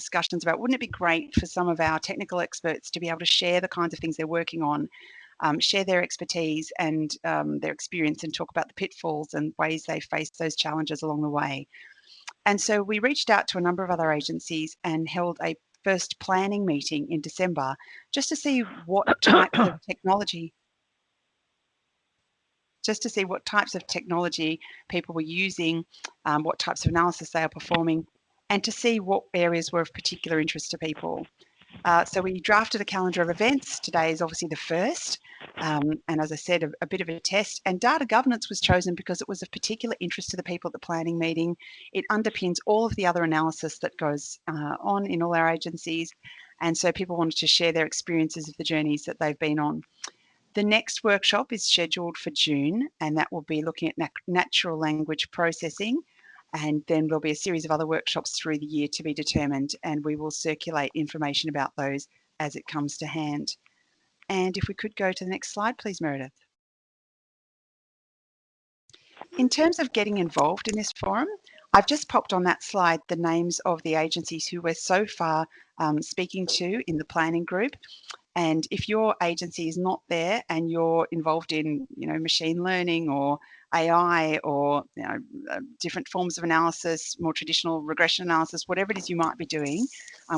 discussions about, wouldn't it be great for some of our technical experts to be able to share the kinds of things they're working on, share their expertise and their experience, and talk about the pitfalls and ways they face those challenges along the way. And so we reached out to a number of other agencies and held a first planning meeting in December just to see what types of technology people were using, what types of analysis they are performing, and to see what areas were of particular interest to people. So we drafted a calendar of events. Today is obviously the first, and as I said, a bit of a test. And data governance was chosen because it was of particular interest to the people at the planning meeting. It underpins all of the other analysis that goes on in all our agencies, and so people wanted to share their experiences of the journeys that they've been on. The next workshop is scheduled for June, and that will be looking at natural language processing. And then there'll be a series of other workshops through the year to be determined, and we will circulate information about those as it comes to hand. And if we could go to the next slide, please, Meredith. In terms of getting involved in this forum, I've just popped on that slide the names of the agencies who we're so far speaking to in the planning group. And if your agency is not there and you're involved in, machine learning or AI or different forms of analysis, more traditional regression analysis, whatever it is you might be doing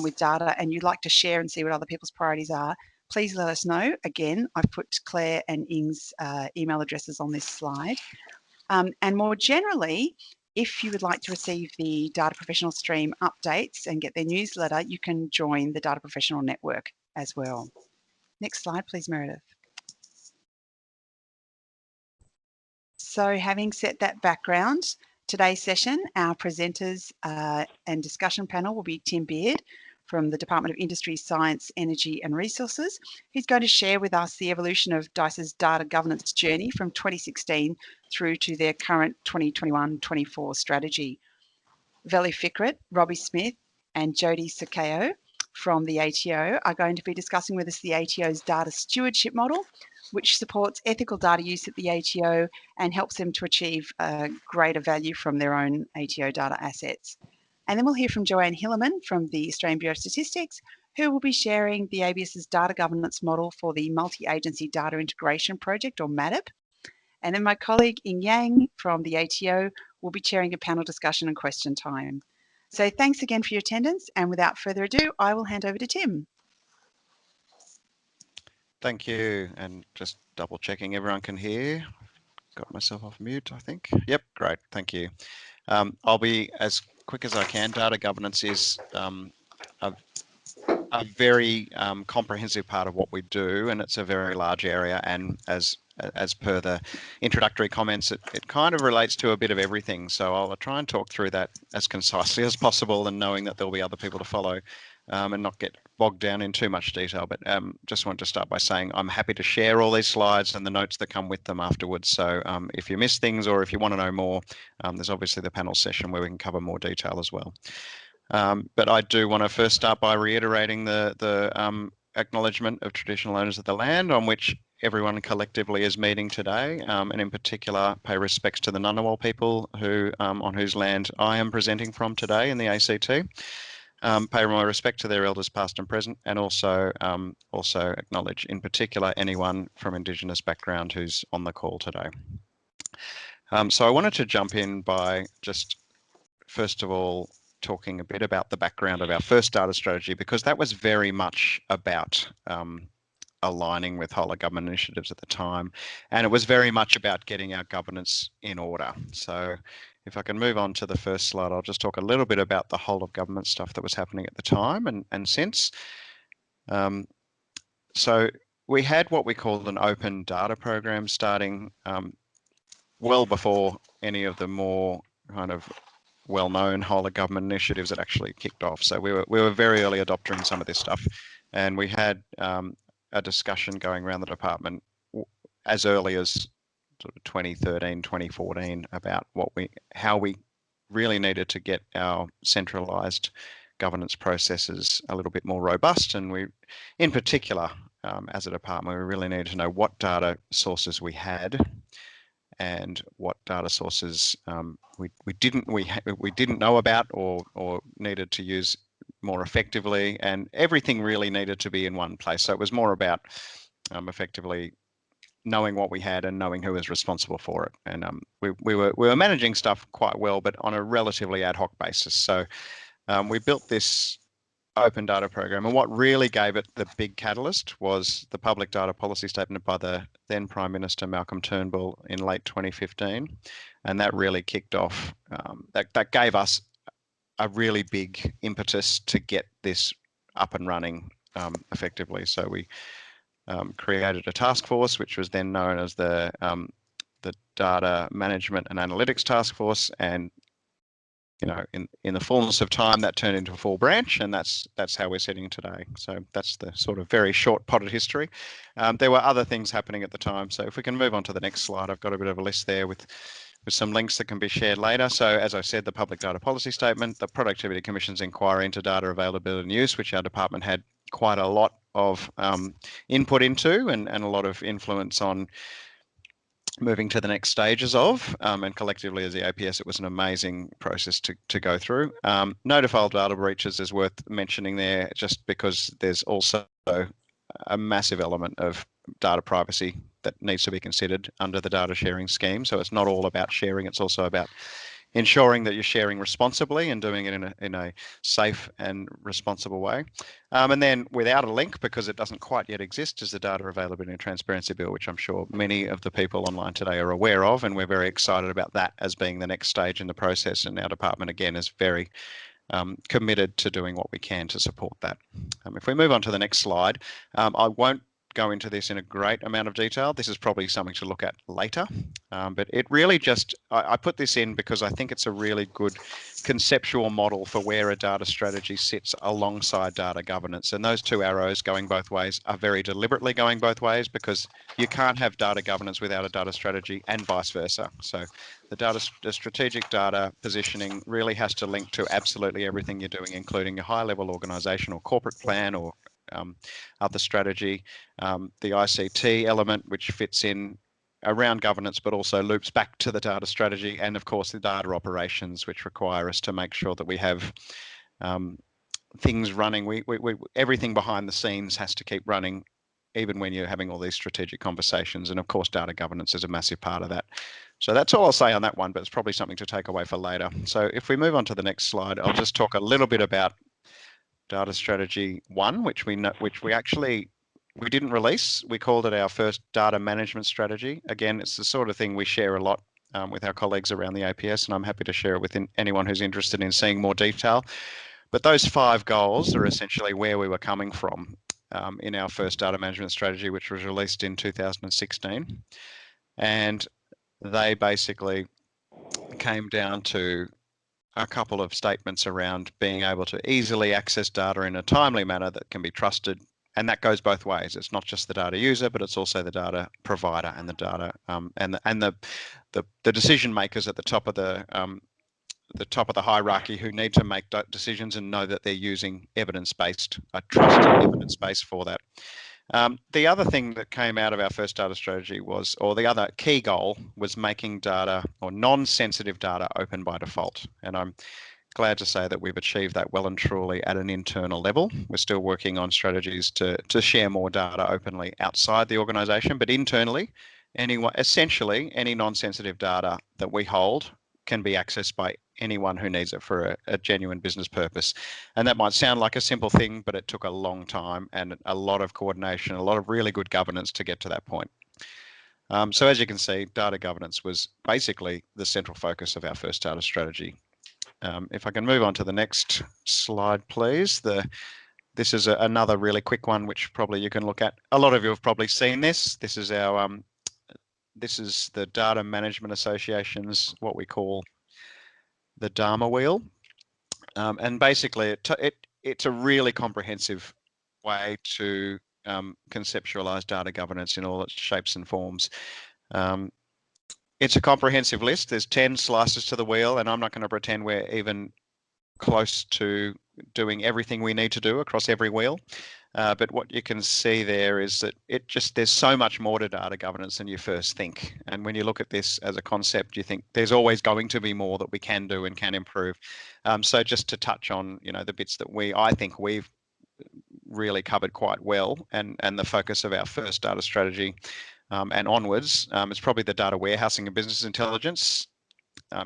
with data, and you'd like to share and see what other people's priorities are, please let us know. Again, I've put Claire and Ing's email addresses on this slide. And more generally, if you would like to receive the Data Professional Stream updates and get their newsletter, you can join the Data Professional Network as well. Next slide, please, Meredith. So having set that background, today's session, our presenters and discussion panel will be Tim Beard from the Department of Industry, Science, Energy and Resources. He's going to share with us the evolution of DICE's data governance journey from 2016 through to their current 2021-24 strategy. Veli Fikret, Robbie Smith and Jody Sakeo from the ATO are going to be discussing with us the ATO's data stewardship model, which supports ethical data use at the ATO and helps them to achieve greater value from their own ATO data assets. And then we'll hear from Joanne Hillerman from the Australian Bureau of Statistics, who will be sharing the ABS's data governance model for the Multi-Agency Data Integration Project, or MADIP. And then my colleague Ing Yang from the ATO will be chairing a panel discussion and question time. So thanks again for your attendance, and without further ado, I will hand over to Tim. Thank you, and just double checking everyone can hear. Got myself off mute, I think. Yep, great, thank you. I'll be as quick as I can. Data governance is a very comprehensive part of what we do, and it's a very large area, and as per the introductory comments, it kind of relates to a bit of everything. So I'll try and talk through that as concisely as possible, and knowing that there'll be other people to follow and not get bogged down in too much detail. But just want to start by saying I'm happy to share all these slides and the notes that come with them afterwards. So if you miss things or if you want to know more, there's obviously the panel session where we can cover more detail as well. But I do want to first start by reiterating the acknowledgement of traditional owners of the land on which everyone collectively is meeting today, and in particular pay respects to the Ngunnawal people who on whose land I am presenting from today in the ACT. Pay my respect to their elders past and present, and also acknowledge in particular anyone from Indigenous background who's on the call today. So I wanted to jump in by just first of all talking a bit about the background of our first data strategy, because that was very much about aligning with whole of government initiatives at the time, and it was very much about getting our governance in order. So if I can move on to the first slide, I'll just talk a little bit about the whole of government stuff that was happening at the time and since. So we had what we called an open data program starting well before any of the more kind of well-known whole of government initiatives that actually kicked off. So we were very early adopter in some of this stuff, and we had a discussion going around the department as early as sort of 2013, 2014 about how we really needed to get our centralised governance processes a little bit more robust, and we, in particular, as a department, we really needed to know what data sources we had and what data sources we didn't know about or needed to use more effectively, and everything really needed to be in one place. So it was more about effectively knowing what we had and knowing who was responsible for it. And we were managing stuff quite well, but on a relatively ad hoc basis. So we built this open data program, and what really gave it the big catalyst was the public data policy statement by the then Prime Minister Malcolm Turnbull in late 2015, and that really kicked off. That gave us a really big impetus to get this up and running effectively. So we created a task force, which was then known as the Data Management and Analytics Task Force, and in the fullness of time, that turned into a full branch, and that's how we're sitting today. So that's the sort of very short potted history. There were other things happening at the time. So if we can move on to the next slide, I've got a bit of a list there with some links that can be shared later. So as I said, the Public Data Policy Statement, the Productivity Commission's inquiry into data availability and use, which our department had quite a lot of input into and a lot of influence on moving to the next stages of, and collectively as the APS, it was an amazing process to go through. Notifiable data breaches is worth mentioning there, just because there's also a massive element of data privacy that needs to be considered under the data sharing scheme. So it's not all about sharing, it's also about ensuring that you're sharing responsibly and doing it in a safe and responsible way. And then without a link, because it doesn't quite yet exist, is the Data Availability and Transparency Bill, which I'm sure many of the people online today are aware of, and we're very excited about that as being the next stage in the process. And our department, again, is very committed to doing what we can to support that. If we move on to the next slide, I won't go into this in a great amount of detail. This is probably something to look at later, but it really just, I put this in because I think it's a really good conceptual model for where a data strategy sits alongside data governance. And those two arrows going both ways are very deliberately going both ways, because you can't have data governance without a data strategy, and vice versa. So the strategic data positioning really has to link to absolutely everything you're doing, including a high-level organizational corporate plan or other strategy, the ICT element, which fits in around governance, but also loops back to the data strategy, and of course the data operations, which require us to make sure that we have things running. Everything behind the scenes has to keep running, even when you're having all these strategic conversations. And of course, data governance is a massive part of that. So that's all I'll say on that one, but it's probably something to take away for later. So if we move on to the next slide, I'll just talk a little bit about Data Strategy 1, which we didn't release. We called it our first data management strategy. Again, it's the sort of thing we share a lot with our colleagues around the APS, and I'm happy to share it with anyone who's interested in seeing more detail. But those 5 goals are essentially where we were coming from in our first data management strategy, which was released in 2016. And they basically came down to a couple of statements around being able to easily access data in a timely manner that can be trusted. And that goes both ways. It's not just the data user, but it's also the data provider and the data and the decision makers at the top of the hierarchy, who need to make decisions and know that they're using evidence-based, trusted evidence base for that. The other thing that came out of our first data strategy was, or the other key goal, was making data or non-sensitive data open by default. And I'm glad to say that we've achieved that well and truly at an internal level. We're still working on strategies to share more data openly outside the organisation, but internally, essentially any non-sensitive data that we hold can be accessed by anyone who needs it for a genuine business purpose. And that might sound like a simple thing, but it took a long time and a lot of coordination, a lot of really good governance to get to that point. So as you can see, data governance was basically the central focus of our first data strategy. If I can move on to the next slide, please. This is another really quick one, which probably you can look at. A lot of you have probably seen this. This is our this is the Data Management Association's, what we call the DAMA wheel. And basically it's a really comprehensive way to conceptualize data governance in all its shapes and forms. It's a comprehensive list. There's 10 slices to the wheel, and I'm not going to pretend we're even close to doing everything we need to do across every wheel. But what you can see there is that there's so much more to data governance than you first think. And when you look at this as a concept, you think there's always going to be more that we can do and can improve. So just to touch on, the bits that I think we've really covered quite well, and the focus of our first data strategy and onwards, is probably the data warehousing and business intelligence.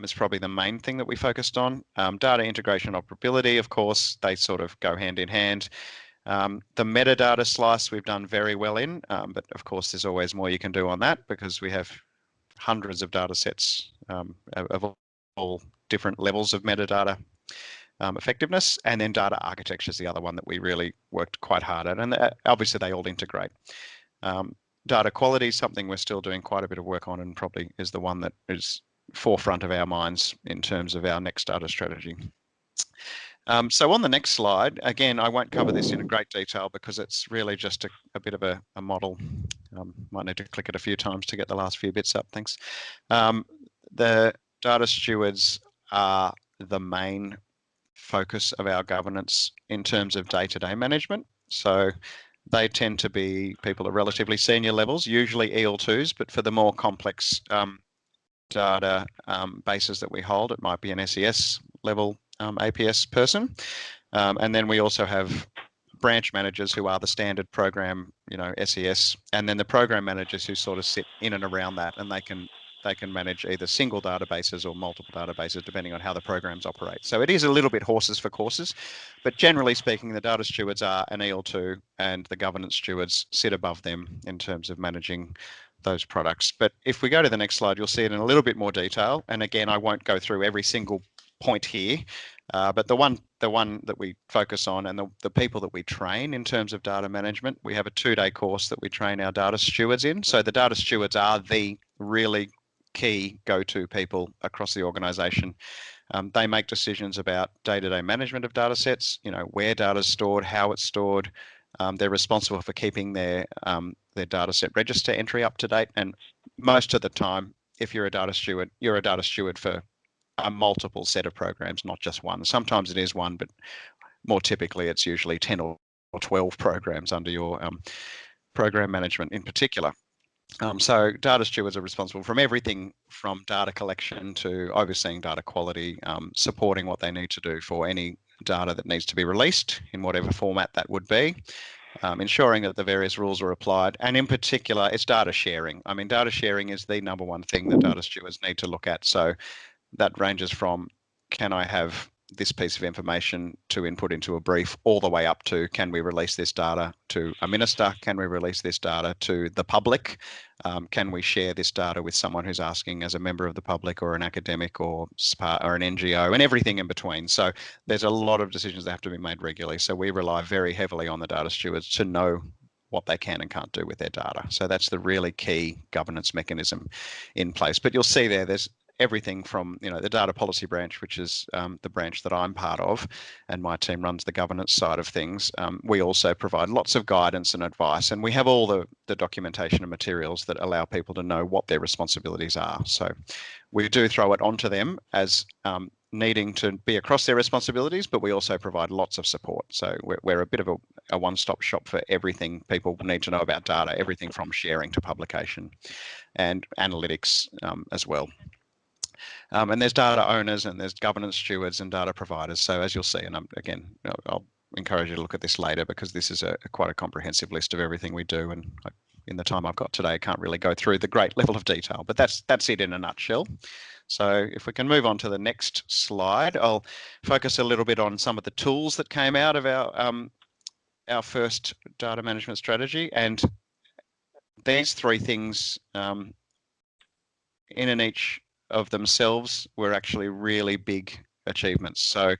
Is probably the main thing that we focused on. Data integration and operability, of course, they sort of go hand in hand. The metadata slice we've done very well in, but of course there's always more you can do on that because we have hundreds of data sets of all different levels of metadata effectiveness. And then data architecture is the other one that we really worked quite hard at, and obviously they all integrate. Data quality is something we're still doing quite a bit of work on, and probably is the one that is forefront of our minds in terms of our next data strategy. So on the next slide, again, I won't cover this in great detail because it's really just a bit of a model. Might need to click it a few times to get the last few bits up. Thanks. The data stewards are the main focus of our governance in terms of day-to-day management. So they tend to be people at relatively senior levels, usually EL2s, but for the more complex data bases that we hold, it might be an SES level APS person. And then we also have branch managers who are the standard program, SES, and then the program managers who sort of sit in and around that, and they can manage either single databases or multiple databases depending on how the programs operate. So it is a little bit horses for courses, but generally speaking, the data stewards are an EL2 and the governance stewards sit above them in terms of managing those products. But if we go to the next slide, you'll see it in a little bit more detail. And again, I won't go through every single point here, but the one that we focus on and the people that we train in terms of data management, we have a 2-day course that we train our data stewards in. So the data stewards are the really key go-to people across the organisation. They make decisions about day-to-day management of data sets, where data is stored, how it's stored. They're responsible for keeping their data set register entry up to date. And most of the time, if you're a data steward, you're a data steward for a multiple set of programs, not just one. Sometimes it is one, but more typically it's usually 10 or 12 programs under your program management in particular. So data stewards are responsible from everything from data collection to overseeing data quality, supporting what they need to do for any data that needs to be released in whatever format that would be, ensuring that the various rules are applied. And in particular, it's data sharing. I mean, data sharing is the number one thing that data stewards need to look at. So that ranges from, can I have this piece of information to input into a brief, all the way up to, can we release this data to a minister? Can we release this data to the public? Can we share this data with someone who's asking as a member of the public or an academic or an NGO, and everything in between? So there's a lot of decisions that have to be made regularly. So we rely very heavily on the data stewards to know what they can and can't do with their data. So that's the really key governance mechanism in place. But you'll see there's everything from the data policy branch, which is the branch that I'm part of, and my team runs the governance side of things. We also provide lots of guidance and advice, and we have all the documentation and materials that allow people to know what their responsibilities are. So we do throw it onto them as needing to be across their responsibilities, but we also provide lots of support. So we're a bit of a one-stop shop for everything people need to know about data, everything from sharing to publication and analytics as well. And there's data owners and there's governance stewards and data providers. So as you'll see, and again, I'll encourage you to look at this later because this is quite a comprehensive list of everything we do. And in the time I've got today, I can't really go through the great level of detail, but that's it in a nutshell. So if we can move on to the next slide, I'll focus a little bit on some of the tools that came out of our first data management strategy. And these three things in and each of themselves were actually really big achievements. So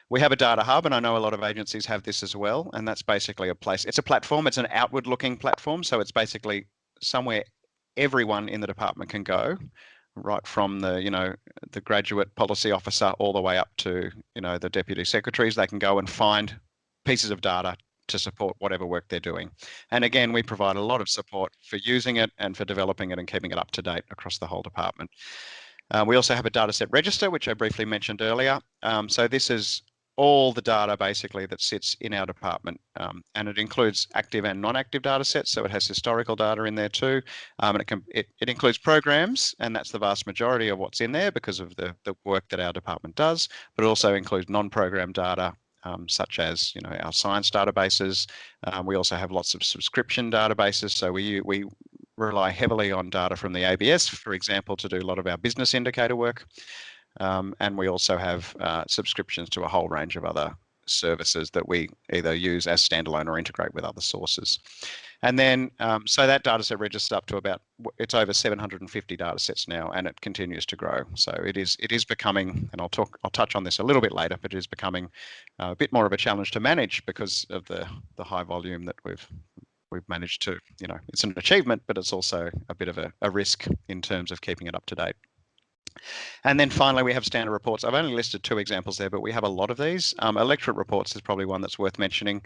we have a data hub, and I know a lot of agencies have this as well, and that's basically a place. It's a platform. It's an outward looking platform. So it's basically somewhere everyone in the department can go, right from the graduate policy officer all the way up to the deputy secretaries. They can go and find pieces of data to support whatever work they're doing. And again, we provide a lot of support for using it and for developing it and keeping it up to date across the whole department. We also have a data set register, which I briefly mentioned earlier. So this is all the data basically that sits in our department, and it includes active and non-active data sets. So it has historical data in there too, and it includes programs, and that's the vast majority of what's in there because of the work that our department does. But it also includes non-program data, such as our science databases. We also have lots of subscription databases. So we rely heavily on data from the ABS, for example, to do a lot of our business indicator work. And we also have subscriptions to a whole range of other services that we either use as standalone or integrate with other sources. And then, so that data set registers up to about, it's over 750 data sets now, and it continues to grow. So it is becoming, and I'll touch on this a little bit later, but it is becoming a bit more of a challenge to manage because of the high volume that we've managed to, it's an achievement, but it's also a bit of a risk in terms of keeping it up to date. And then finally, we have standard reports. I've only listed 2 examples there, but we have a lot of these. Electorate reports is probably one that's worth mentioning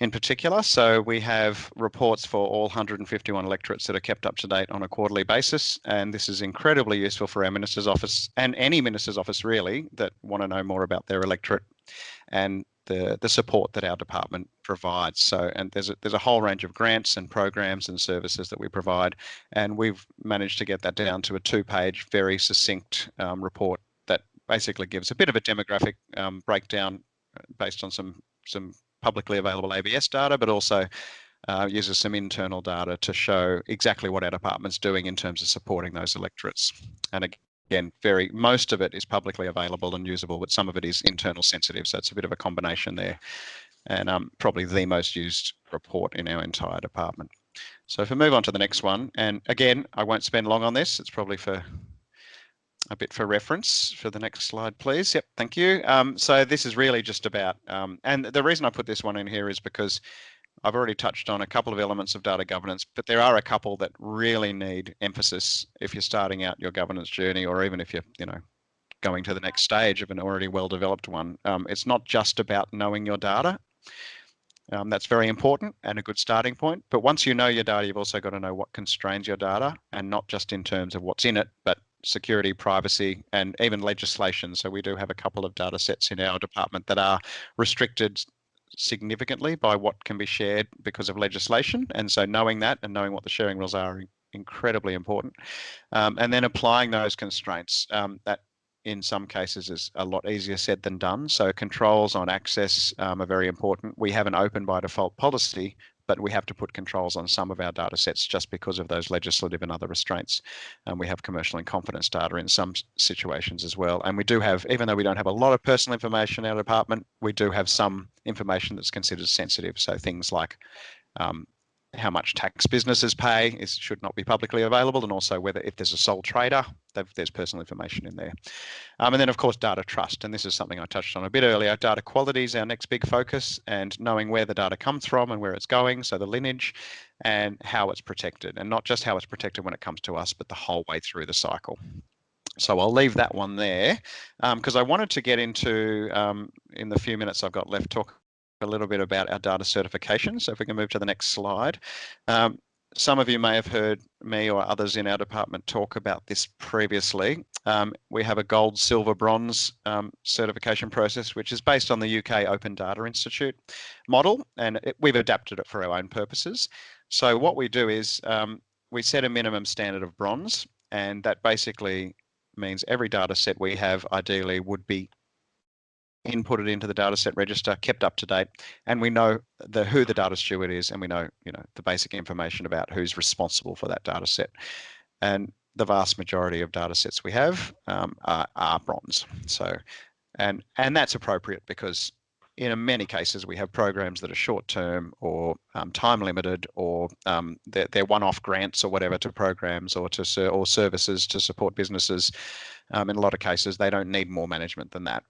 in particular. So we have reports for all 151 electorates that are kept up to date on a quarterly basis. And this is incredibly useful for our Minister's Office and any Minister's Office really that want to know more about their electorate and the support that our department provides. So, and there's a whole range of grants and programs and services that we provide, and we've managed to get that down to a 2-page, very succinct report that basically gives a bit of a demographic breakdown based on some publicly available ABS data, but also uses some internal data to show exactly what our department's doing in terms of supporting those electorates. And again, most of it is publicly available and usable, but some of it is internal sensitive. So it's a bit of a combination there, and probably the most used report in our entire department. So if we move on to the next one, and again, I won't spend long on this. It's probably for a bit for reference. For the next slide, please. Yep, thank you. So this is really just about, and the reason I put this one in here is because I've already touched on a couple of elements of data governance, but there are a couple that really need emphasis if you're starting out your governance journey, or even if you're, going to the next stage of an already well-developed one. It's not just about knowing your data. That's very important and a good starting point. But once you know your data, you've also got to know what constrains your data, and not just in terms of what's in it, but security, privacy, and even legislation. So we do have a couple of data sets in our department that are restricted significantly by what can be shared because of legislation. And so knowing that and knowing what the sharing rules are incredibly important. And then applying those constraints, that in some cases is a lot easier said than done. So controls on access are very important. We have an open by default policy, but we have to put controls on some of our data sets just because of those legislative and other restraints. We have commercial and confidence data in some situations as well. And we do have, even though we don't have a lot of personal information in our department, we do have some information that's considered sensitive. So things like how much tax businesses pay should not be publicly available, and also whether if there's a sole trader, there's personal information in there. And then of course data trust, and this is something I touched on a bit earlier. Data quality is our next big focus, and knowing where the data comes from and where it's going, so the lineage, and how it's protected, and not just how it's protected when it comes to us, but the whole way through the cycle. So I'll leave that one there because I wanted to get into, in the few minutes I've got left, talk a little bit about our data certification. So if we can move to the next slide. Some of you may have heard me or others in our department talk about this previously. We have a gold, silver, bronze certification process, which is based on the UK Open Data Institute model, and we've adapted it for our own purposes. So what we do is we set a minimum standard of bronze, and that basically means every data set we have ideally would be inputted into the dataset register, kept up to date, and we know who the data steward is, and we know the basic information about who's responsible for that data set. And the vast majority of data sets we have are bronze. So, and that's appropriate because in many cases we have programs that are short term or time limited, or they're one-off grants or whatever to programs or services to support businesses. In a lot of cases, they don't need more management than that.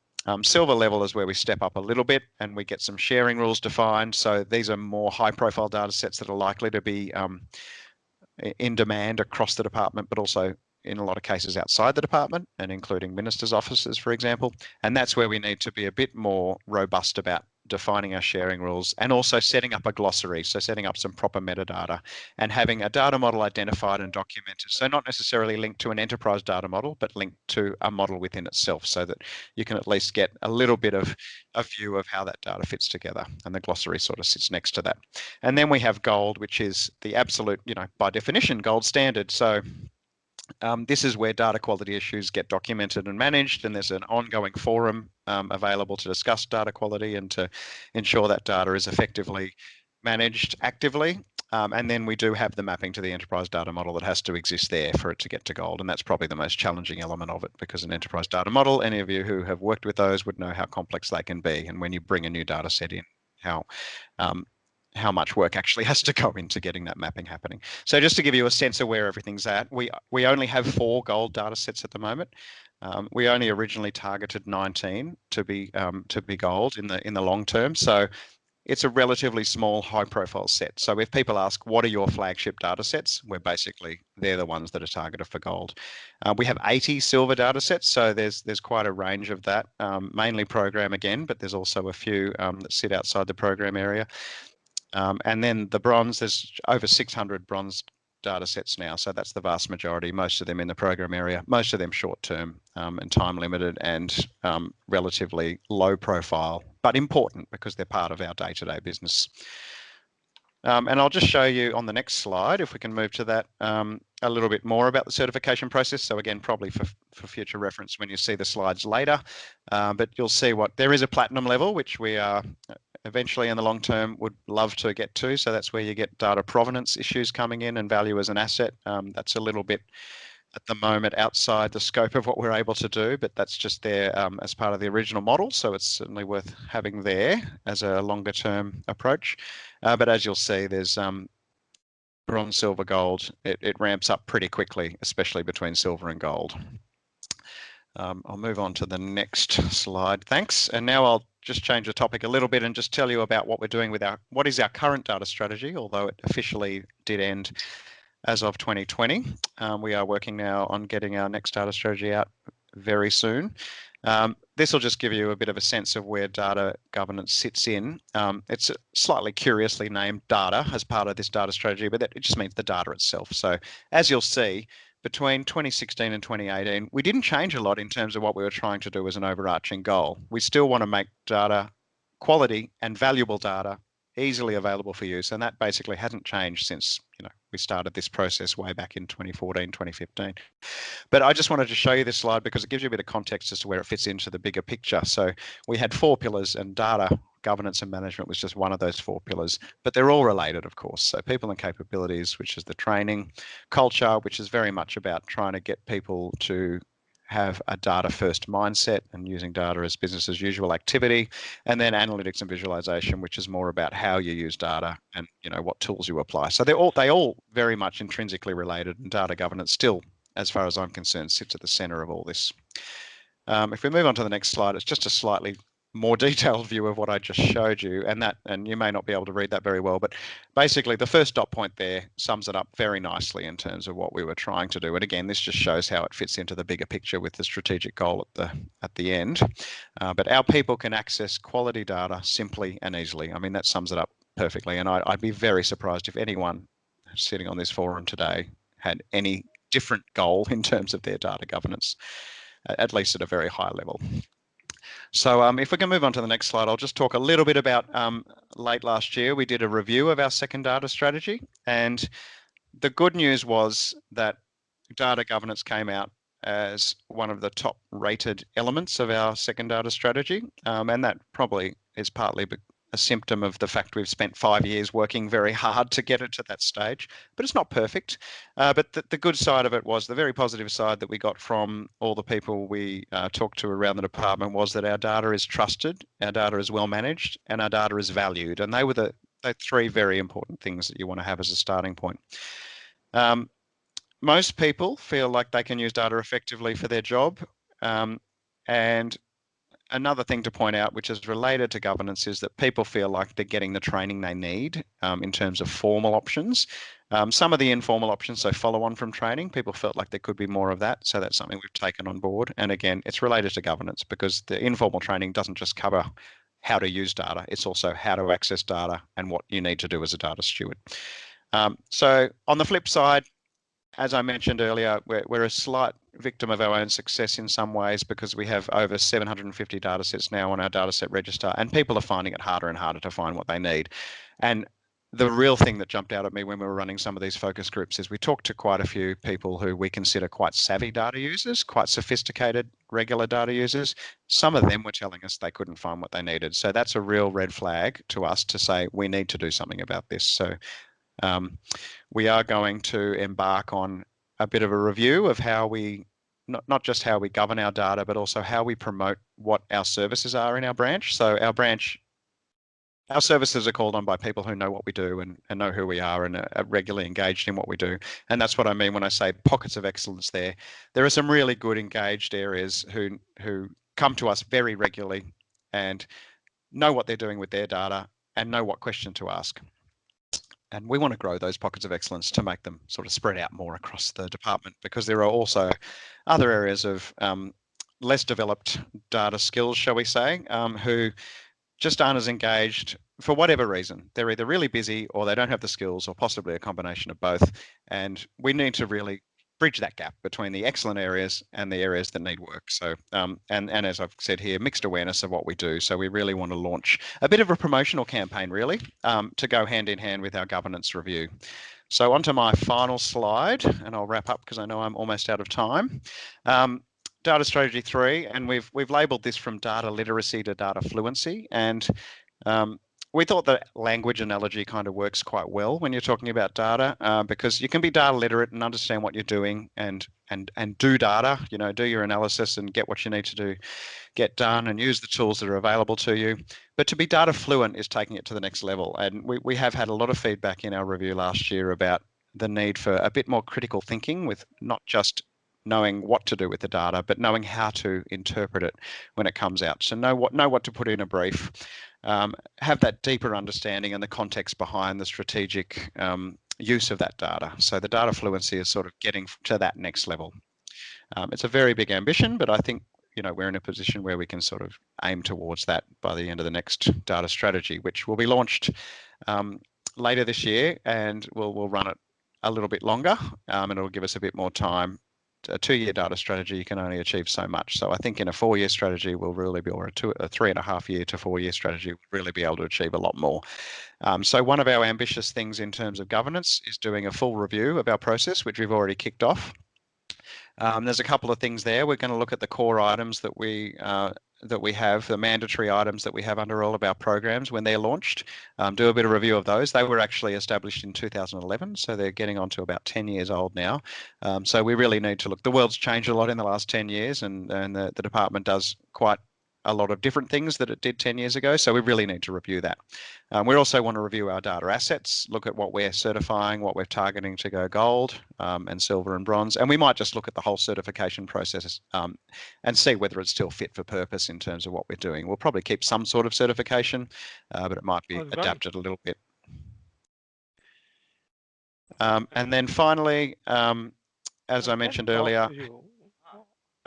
Silver level is where we step up a little bit and we get some sharing rules defined. So these are more high profile data sets that are likely to be in demand across the department, but also in a lot of cases outside the department, and including ministers' offices, for example. And that's where we need to be a bit more robust about defining our sharing rules, and also setting up a glossary, so setting up some proper metadata and having a data model identified and documented. So not necessarily linked to an enterprise data model, but linked to a model within itself, so that you can at least get a little bit of a view of how that data fits together. And the glossary sort of sits next to that. And then we have gold, which is the absolute, by definition, gold standard. So this is where data quality issues get documented and managed, and there's an ongoing forum available to discuss data quality and to ensure that data is effectively managed actively. And then we do have the mapping to the enterprise data model that has to exist there for it to get to gold. And that's probably the most challenging element of it, because an enterprise data model, any of you who have worked with those would know how complex they can be. And when you bring a new data set in, how much work actually has to go into getting that mapping happening. So just to give you a sense of where everything's at, we only have 4 gold data sets at the moment. We only originally targeted 19 to be gold in the long term. So it's a relatively small, high-profile set. So if people ask, what are your flagship data sets? They're the ones that are targeted for gold. We have 80 silver data sets, so there's quite a range of that, mainly program again, but there's also a few that sit outside the program area. And then the bronze, there's over 600 bronze data sets now. So that's the vast majority, most of them in the program area, most of them short term and time limited and relatively low profile, but important because they're part of our day-to-day business. And I'll just show you on the next slide, if we can move to that, a little bit more about the certification process. So again, probably for future reference when you see the slides later, but you'll see there is a platinum level, which we are eventually in the long term would love to get to. So that's where you get data provenance issues coming in and value as an asset. That's a little bit at the moment outside the scope of what we're able to do, but that's just there as part of the original model. So it's certainly worth having there as a longer term approach. But as you'll see, there's bronze, silver, gold. It ramps up pretty quickly, especially between silver and gold. I'll move on to the next slide. Thanks. And now I'll just change the topic a little bit and just tell you about what we're doing with what is our current data strategy, although it officially did end as of 2020. We are working now on getting our next data strategy out very soon. This will just give you a bit of a sense of where data governance sits in. It's slightly curiously named data as part of this data strategy, but it just means the data itself. So as you'll see, between 2016 and 2018, we didn't change a lot in terms of what we were trying to do as an overarching goal. We still want to make data quality and valuable data easily available for use, and that basically hasn't changed since we started this process way back in 2014, 2015. But I just wanted to show you this slide because it gives you a bit of context as to where it fits into the bigger picture. So we had 4 pillars, and data governance and management was just one of those 4 pillars, but they're all related, of course. So people and capabilities, which is the training, culture, which is very much about trying to get people to have a data first mindset and using data as business as usual activity, and then analytics and visualization, which is more about how you use data and what tools you apply. So they all very much intrinsically related, and data governance still, as far as I'm concerned, sits at the center of all this. If we move on to the next slide, it's just a slightly more detailed view of what I just showed you, and you may not be able to read that very well, but basically the first dot point there sums it up very nicely in terms of what we were trying to do. And again, this just shows how it fits into the bigger picture with the strategic goal at the end. But our people can access quality data simply and easily. I mean, that sums it up perfectly. And I'd be very surprised if anyone sitting on this forum today had any different goal in terms of their data governance, at least at a very high level. So if we can move on to the next slide, I'll just talk a little bit about late last year, we did a review of our second data strategy. And the good news was that data governance came out as one of the top rated elements of our second data strategy. And that probably is partly a symptom of the fact we've spent 5 years working very hard to get it to that stage, but it's not perfect. But the good side of it was, the very positive side that we got from all the people we talked to around the department, was that our data is trusted, our data is well managed, and our data is valued. And they were the 3 very important things that you want to have as a starting point. Most people feel like they can use data effectively for their job. And another thing to point out, which is related to governance, is that people feel like they're getting the training they need in terms of formal options. Some of the informal options, so follow on from training, people felt like there could be more of that. So that's something we've taken on board. And again, it's related to governance, because the informal training doesn't just cover how to use data. It's also how to access data and what you need to do as a data steward. So on the flip side, as I mentioned earlier, we're a slight victim of our own success in some ways because we have over 750 data sets now on our data set register, and people are finding it harder and harder to find what they need. And the real thing that jumped out at me when we were running some of these focus groups is we talked to quite a few people who we consider quite savvy data users, quite sophisticated regular data users. Some of them were telling us they couldn't find what they needed. So that's a real red flag to us to say we need to do something about this. So we are going to embark on a bit of a review of how we, not just how we govern our data, but also how we promote what our services are in our branch. So our services are called on by people who know what we do and know who we are and are regularly engaged in what we do. And that's what I mean when I say pockets of excellence there. There are some really good engaged areas who come to us very regularly and know what they're doing with their data and know what question to ask. And we want to grow those pockets of excellence to make them sort of spread out more across the department, because there are also other areas of less developed data skills, shall we say, who just aren't as engaged for whatever reason. They're either really busy or they don't have the skills, or possibly a combination of both. And we need to really bridge that gap between the excellent areas and the areas that need work. So, and as I've said here, mixed awareness of what we do. So we really want to launch a bit of a promotional campaign, really, to go hand in hand with our governance review. So onto my final slide, and I'll wrap up because I know I'm almost out of time. Data strategy 3, and we've labelled this from data literacy to data fluency, and we thought the language analogy kind of works quite well when you're talking about data, because you can be data literate and understand what you're doing and do data, you know, do your analysis and get what you need to get done and use the tools that are available to you. But to be data fluent is taking it to the next level. And we have had a lot of feedback in our review last year about the need for a bit more critical thinking, with not just knowing what to do with the data, but knowing how to interpret it when it comes out. So know what to put in a brief, have that deeper understanding and the context behind the strategic use of that data. So the data fluency is sort of getting to that next level. It's a very big ambition, but I think, you know, we're in a position where we can sort of aim towards that by the end of the next data strategy, which will be launched later this year, and we'll run it a little bit longer, and it'll give us a bit more time. A 2-year data strategy, you can only achieve so much. So I think in a 4-year strategy, we'll really be, or a 3.5 year to 4-year strategy, we'll really be able to achieve a lot more. So one of our ambitious things in terms of governance is doing a full review of our process, which we've already kicked off. There's a couple of things there. We're going to look at the core items that we have, the mandatory items that we have under all of our programs when they're launched, do a bit of review of those. They were actually established in 2011, so they're getting on to about 10 years old now. So we really need to look. The world's changed a lot in the last 10 years, and the department does quite a lot of different things that it did 10 years ago. So we really need to review that. We also want to review our data assets, look at what we're certifying, what we're targeting to go gold and silver and bronze. And we might just look at the whole certification process and see whether it's still fit for purpose in terms of what we're doing. We'll probably keep some sort of certification, but it might be adapted a little bit. And then finally, as I mentioned earlier,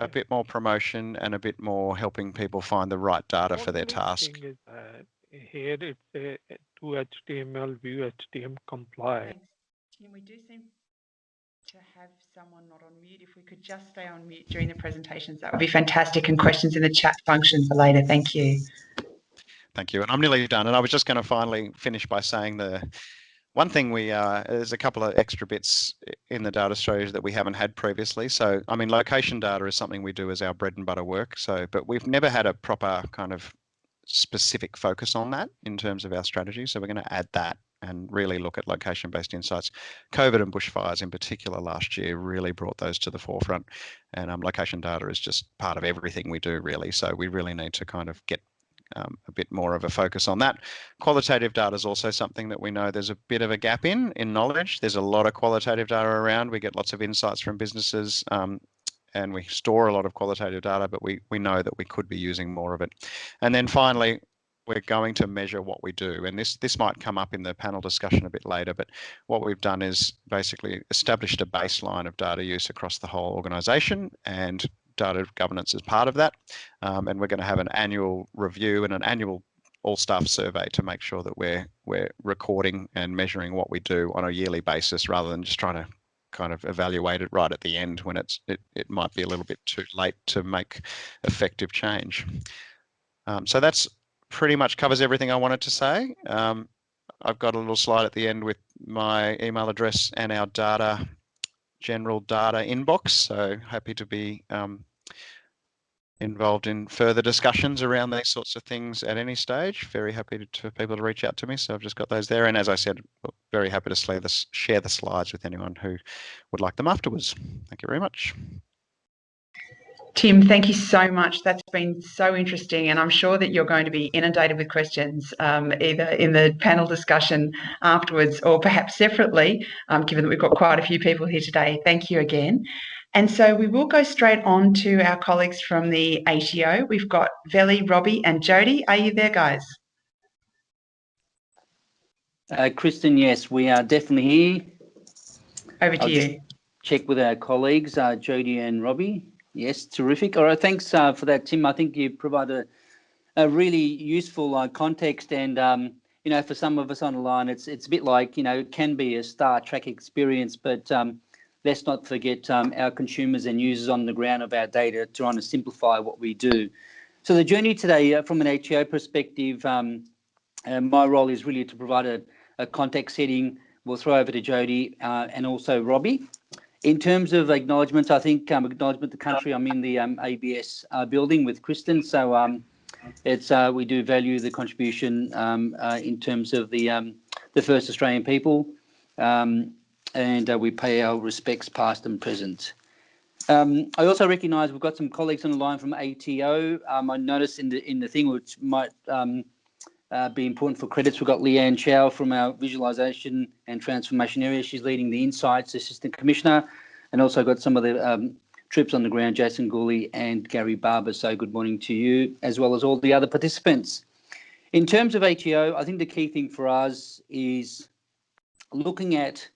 a bit more promotion and a bit more helping people find the right data for their task. Thing is that here it's a to HTML view HTML comply. Tim, we do seem to have someone not on mute. If we could just stay on mute during the presentations, that would be fantastic. And questions in the chat function for later. Thank you. Thank you. And I'm nearly done. And I was just going to finally finish by saying one thing there's a couple of extra bits in the data strategy that we haven't had previously. So, I mean, location data is something we do as our bread and butter work. So, but we've never had a proper kind of specific focus on that in terms of our strategy. So we're going to add that and really look at location-based insights. COVID and bushfires in particular last year really brought those to the forefront. And location data is just part of everything we do, really. So we really need to kind of get a bit more of a focus on that. Qualitative data is also something that we know there's a bit of a gap in knowledge. There's a lot of qualitative data around. We get lots of insights from businesses and we store a lot of qualitative data, but we know that we could be using more of it. And then finally, we're going to measure what we do. And this might come up in the panel discussion a bit later, but what we've done is basically established a baseline of data use across the whole organisation, and data governance is part of that. And we're going to have an annual review and an annual all staff survey to make sure that we're recording and measuring what we do on a yearly basis, rather than just trying to kind of evaluate it right at the end when it might be a little bit too late to make effective change. So that's pretty much covers everything I wanted to say. I've got a little slide at the end with my email address and our general data inbox. So happy to be involved in further discussions around these sorts of things at any stage. Very happy for people to reach out to me. So I've just got those there. And as I said, very happy to share the slides with anyone who would like them afterwards. Thank you very much. Tim, thank you so much. That's been so interesting, and I'm sure that you're going to be inundated with questions, either in the panel discussion afterwards or perhaps separately, given that we've got quite a few people here today. Thank you again. And so we will go straight on to our colleagues from the ATO. We've got Veli, Robbie and Jody. Are you there, guys? Kristen, yes, we are definitely here. Over to you. Check with our colleagues, Jody and Robbie. Yes, terrific. All right, thanks for that, Tim. I think you provided a really useful context, and you know, for some of us on the line, it's a bit like, you know, it can be a Star Trek experience, but let's not forget our consumers and users on the ground of our data, trying to simplify what we do. So the journey today, from an ATO perspective, my role is really to provide a context setting. We'll throw over to Jody and also Robbie. In terms of acknowledgements, I think acknowledgement to country, I'm in the ABS building with Kristen, so it's we do value the contribution in terms of the first Australian people, and we pay our respects past and present. I also recognise we've got some colleagues on the line from ATO. I noticed in the thing, which might be important for credits, we've got Leanne Chow from our visualisation and transformation area. She's leading the Insights Assistant Commissioner, and also got some of the troops on the ground, Jason Gooley and Gary Barber. So good morning to you, as well as all the other participants. In terms of ATO, I think the key thing for us is looking at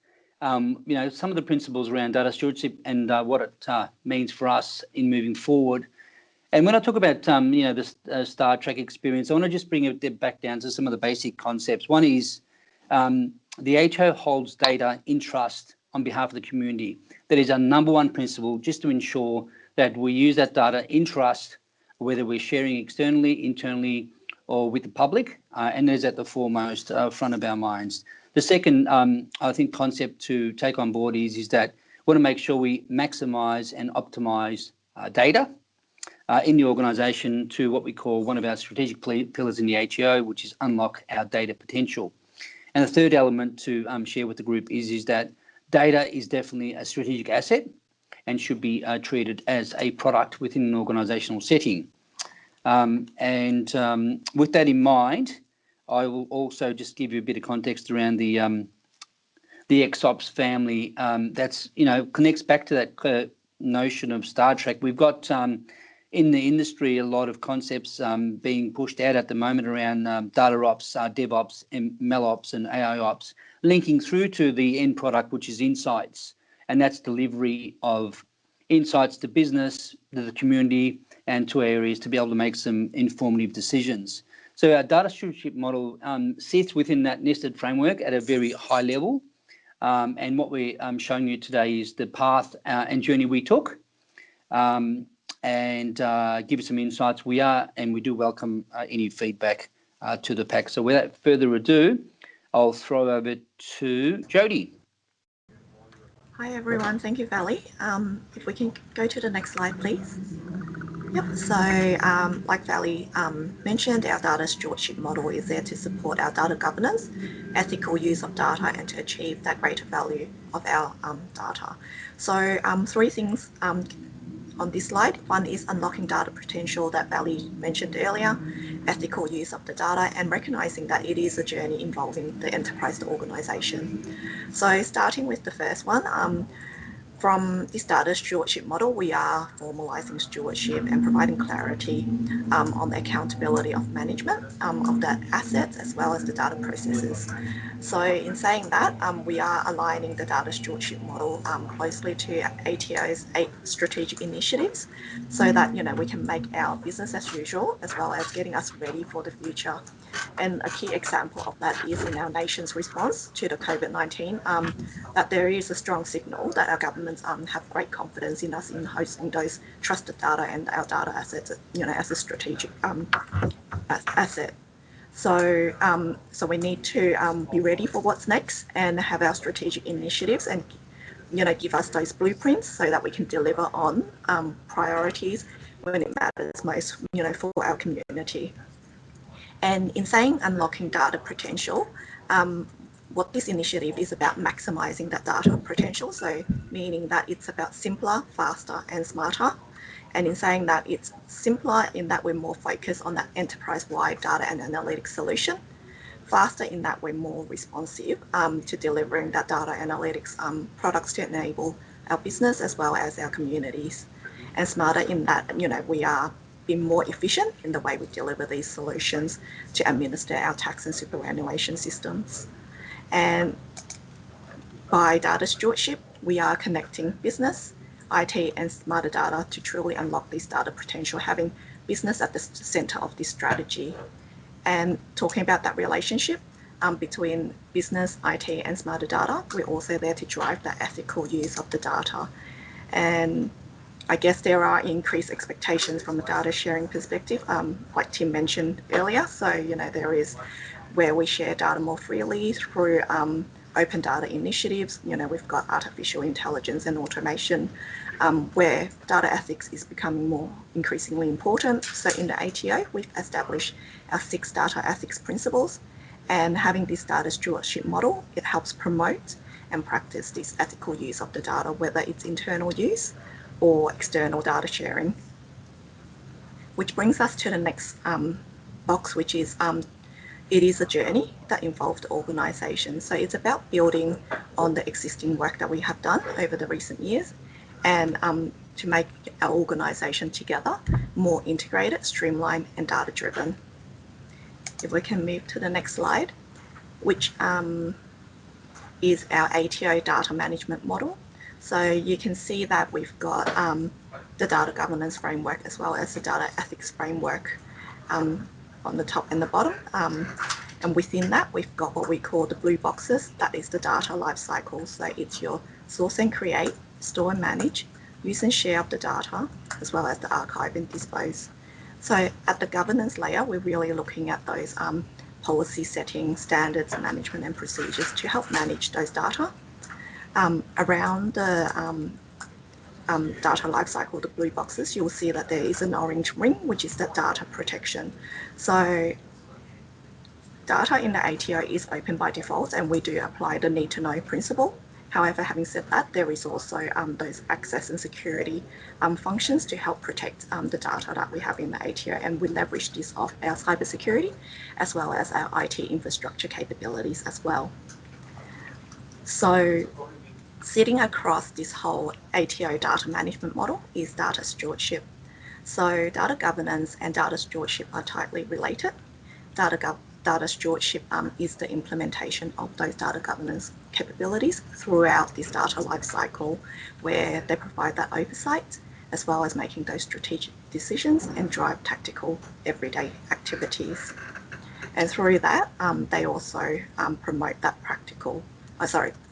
you know, some of the principles around data stewardship and what it means for us in moving forward. And when I talk about, you know, the Star Trek experience, I want to just bring it back down to some of the basic concepts. One is the ATO holds data in trust on behalf of the community. That is our number one principle, just to ensure that we use that data in trust, whether we're sharing externally, internally, or with the public, and that is at the foremost front of our minds. The second, I think, concept to take on board is that we want to make sure we maximise and optimise data in the organisation to what we call one of our strategic pillars in the ATO, which is unlock our data potential. And the third element to share with the group is that data is definitely a strategic asset and should be treated as a product within an organisational setting. With that in mind, I will also just give you a bit of context around the XOps family. That's, you know, connects back to that notion of Star Trek. We've got in the industry a lot of concepts being pushed out at the moment around data ops, DevOps, and MLOps and AI ops, linking through to the end product, which is insights, and that's delivery of insights to business, to the community, and to areas to be able to make some informative decisions. So our data stewardship model sits within that nested framework at a very high level. And what we're showing you today is the path and journey we took, and give you some insights. We do welcome any feedback to the pack. So without further ado, I'll throw over to Jody. Hi everyone, thank you, Valley. If we can go to the next slide, please. Yep, so like Valley mentioned, our data stewardship model is there to support our data governance, ethical use of data, and to achieve that greater value of our data. So three things on this slide. One is unlocking data potential that Valley mentioned earlier, ethical use of the data, and recognising that it is a journey involving the enterprise to organisation. So starting with the first one, from this data stewardship model, we are formalising stewardship and providing clarity on the accountability of management of the assets as well as the data processes. So in saying that, we are aligning the data stewardship model closely to ATO's 8 strategic initiatives so that, you know, we can make our business as usual as well as getting us ready for the future And a key example of that is in our nation's response to the COVID-19, that there is a strong signal that our governments have great confidence in us in hosting those trusted data and our data assets, as a strategic asset. So, so we need to be ready for what's next and have our strategic initiatives and, give us those blueprints so that we can deliver on priorities when it matters most, for our community. And in saying unlocking data potential, what this initiative is about maximising that data potential, so meaning that it's about simpler, faster and smarter. And in saying that, it's simpler in that we're more focused on that enterprise-wide data and analytics solution, faster in that we're more responsive to delivering that data analytics products to enable our business as well as our communities, and smarter in that, we are being more efficient in the way we deliver these solutions to administer our tax and superannuation systems. And by data stewardship, we are connecting business, IT and smarter data to truly unlock this data potential, having business at the centre of this strategy. And talking about that relationship between business, IT and smarter data, we're also there to drive the ethical use of the data. And I guess there are increased expectations from a data sharing perspective, like Tim mentioned earlier. So, there is where we share data more freely through open data initiatives. We've got artificial intelligence and automation, where data ethics is becoming increasingly important. So in the ATO, we've established our 6 data ethics principles, and having this data stewardship model, it helps promote and practice this ethical use of the data, whether it's internal use or external data sharing. Which brings us to the next box, which is it is a journey that involved organisation. So it's about building on the existing work that we have done over the recent years, and to make our organisation together more integrated, streamlined and data-driven. If we can move to the next slide, which is our ATO data management model. So you can see that we've got the data governance framework as well as the data ethics framework on the top and the bottom. And within that, we've got what we call the blue boxes. That is the data lifecycle. So it's your source and create, store and manage, use and share of the data, as well as the archive and dispose. So at the governance layer, we're really looking at those policy settings, standards, management and procedures to help manage those data. Around the data lifecycle, the blue boxes, you'll see that there is an orange ring, which is the data protection. So data in the ATO is open by default, and we do apply the need to know principle. However, having said that, there is also those access and security functions to help protect the data that we have in the ATO, and we leverage this off our cybersecurity as well as our IT infrastructure capabilities as well. So sitting across this whole ATO data management model is data stewardship. So data governance and data stewardship are tightly related. Data stewardship is the implementation of those data governance capabilities throughout this data lifecycle, where they provide that oversight as well as making those strategic decisions and drive tactical everyday activities. And through that, they also promote that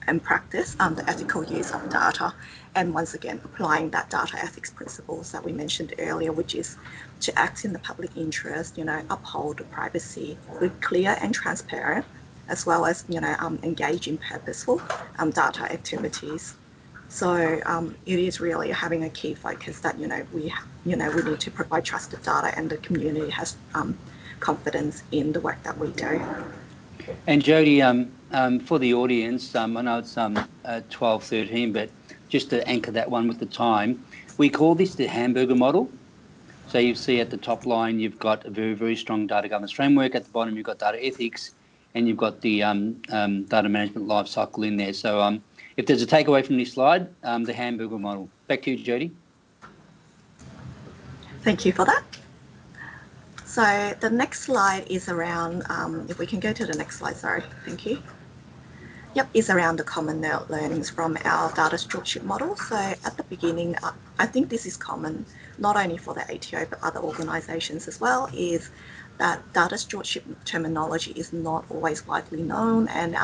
and practice the ethical use of data, and once again applying that data ethics principles that we mentioned earlier, which is to act in the public interest, uphold privacy, be clear and transparent, as well as engage in purposeful data activities. So it is really having a key focus that we need to provide trusted data, and the community has confidence in the work that we do. And Jody, for the audience, I know it's 12:13, but just to anchor that one with the time, we call this the hamburger model. So you see at the top line, you've got a very, very strong data governance framework. At the bottom, you've got data ethics, and you've got the data management lifecycle in there. So if there's a takeaway from this slide, the hamburger model. Back to you, Jody. Thank you for that. So the next slide is around, if we can go to the next slide, sorry, thank you. Yep, is around the common learnings from our data stewardship model. So at the beginning, I think this is common, not only for the ATO, but other organisations as well, is that data stewardship terminology is not always widely known, and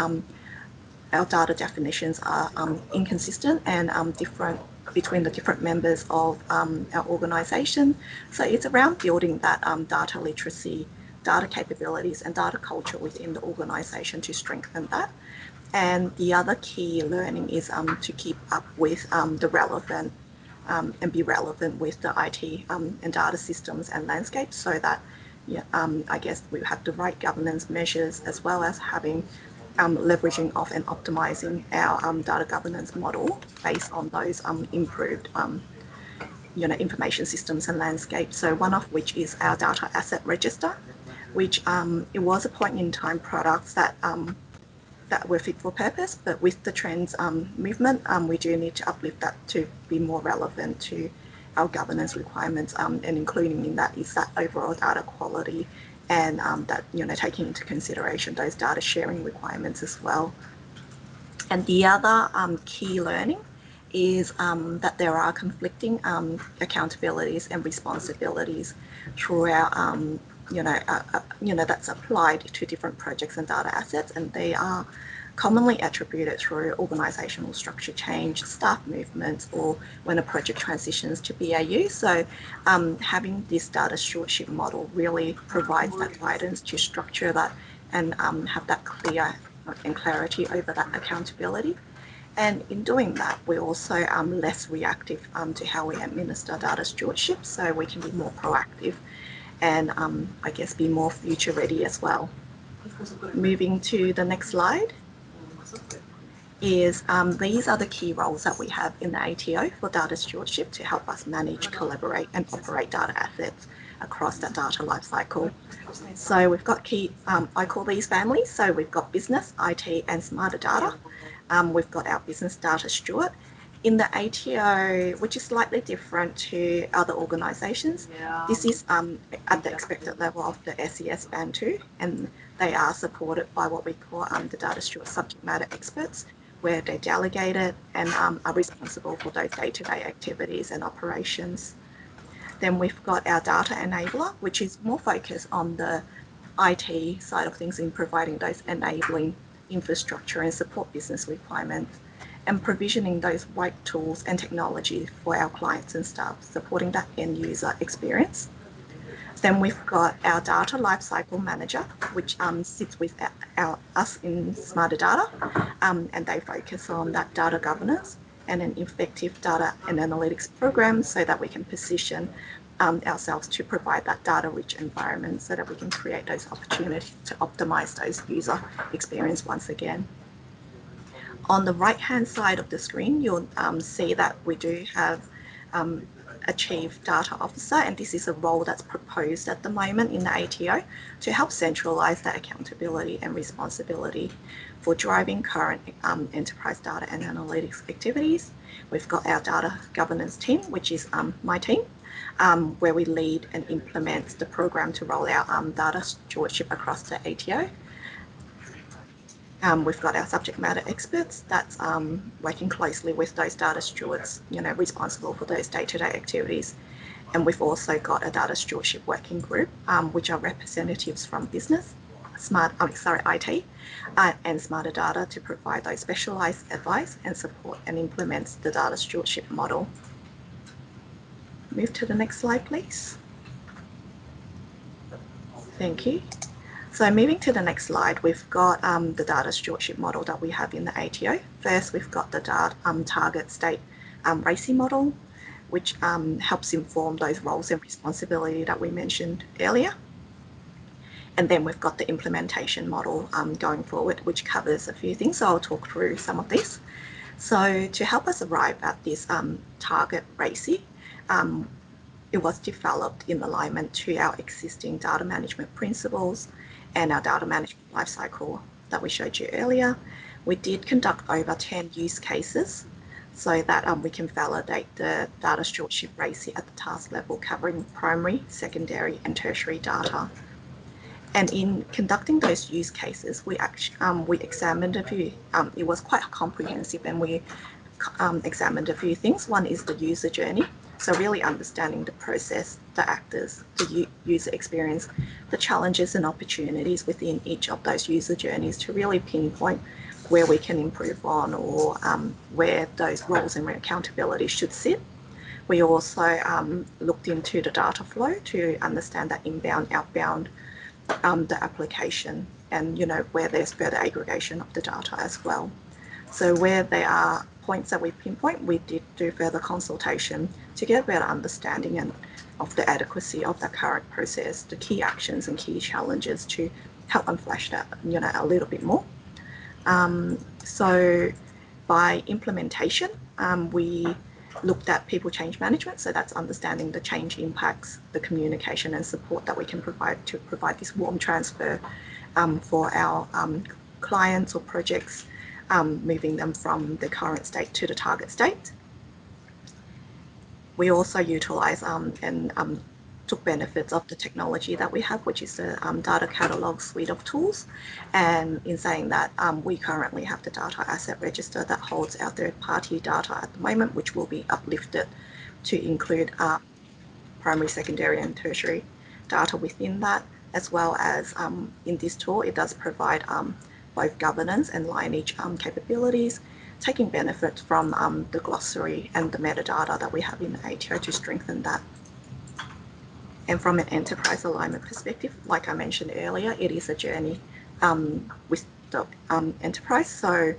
our data definitions are inconsistent and different between the different members of our organisation. So it's around building that data literacy, data capabilities and data culture within the organisation to strengthen that. And the other key learning is to keep up with the relevant and be relevant with the IT and data systems and landscape, so that I guess we have the right governance measures, as well as having leveraging off and optimizing our data governance model based on those improved information systems and landscape. So one of which is our data asset register, which it was a point in time products that that were fit for purpose, but with the trends movement, we do need to uplift that to be more relevant to our governance requirements, and including in that is that overall data quality, and that taking into consideration those data sharing requirements as well. And the other key learning is that there are conflicting accountabilities and responsibilities throughout that's applied to different projects and data assets, and they are commonly attributed through organisational structure change, staff movements, or when a project transitions to BAU. So having this data stewardship model really provides that guidance to structure that and have that clear and clarity over that accountability. And in doing that, we're also less reactive to how we administer data stewardship, so we can be more proactive and I guess be more future ready as well. Moving to the next slide is these are the key roles that we have in the ATO for data stewardship to help us manage, collaborate and operate data assets across that data lifecycle. So we've got key, I call these families, so we've got business, IT and smarter data. We've got our business data steward. In the ATO, which is slightly different to other organisations, this is at the expected level of the SES Band 2, and they are supported by what we call the data steward subject matter experts, where they're delegated and are responsible for those day-to-day activities and operations. Then we've got our data enabler, which is more focused on the IT side of things in providing those enabling infrastructure and support business requirements, and provisioning those right tools and technology for our clients and staff, supporting that end user experience. Then we've got our data lifecycle manager, which sits with us in Smarter Data, and they focus on that data governance and an effective data and analytics program, so that we can position ourselves to provide that data-rich environment, so that we can create those opportunities to optimize those user experience once again. On the right-hand side of the screen, you'll see that we do have a Chief Data Officer, and this is a role that's proposed at the moment in the ATO to help centralise that accountability and responsibility for driving current enterprise data and analytics activities. We've got our data governance team, which is my team, where we lead and implement the program to roll out data stewardship across the ATO. We've got our subject matter experts that's working closely with those data stewards, responsible for those day-to-day activities. And we've also got a data stewardship working group, which are representatives from business, IT, and Smarter Data to provide those specialised advice and support and implement the data stewardship model. Move to the next slide, please. Thank you. So moving to the next slide, we've got the data stewardship model that we have in the ATO. First, we've got the target state RACI model, which helps inform those roles and responsibility that we mentioned earlier. And then we've got the implementation model going forward, which covers a few things. So I'll talk through some of this. So to help us arrive at this target RACI, it was developed in alignment to our existing data management principles and our data management lifecycle that we showed you earlier. We did conduct over 10 use cases so that we can validate the data stewardship RACI at the task level, covering primary, secondary and tertiary data. And in conducting those use cases, we examined a few, it was quite comprehensive, and we examined a few things. One is the user journey. So really understanding the process, the actors, the user experience, the challenges and opportunities within each of those user journeys to really pinpoint where we can improve on, or where those roles and accountability should sit. We also looked into the data flow to understand that inbound, outbound, the application, and where there's further aggregation of the data as well. So where there are points that we pinpoint, we did do further consultation to get a better understanding of the adequacy of the current process, the key actions and key challenges to help them flesh that a little bit more. So by implementation, we looked at people change management. So that's understanding the change impacts, the communication and support that we can provide to provide this warm transfer for our clients or projects, moving them from the current state to the target state. We also utilise and took benefits of the technology that we have, which is the data catalogue suite of tools. And in saying that, we currently have the data asset register that holds our third-party data at the moment, which will be uplifted to include primary, secondary and tertiary data within that, as well as in this tool, it does provide both governance and lineage capabilities, taking benefit from the glossary and the metadata that we have in the ATO to strengthen that. And from an enterprise alignment perspective, like I mentioned earlier, it is a journey with the enterprise. So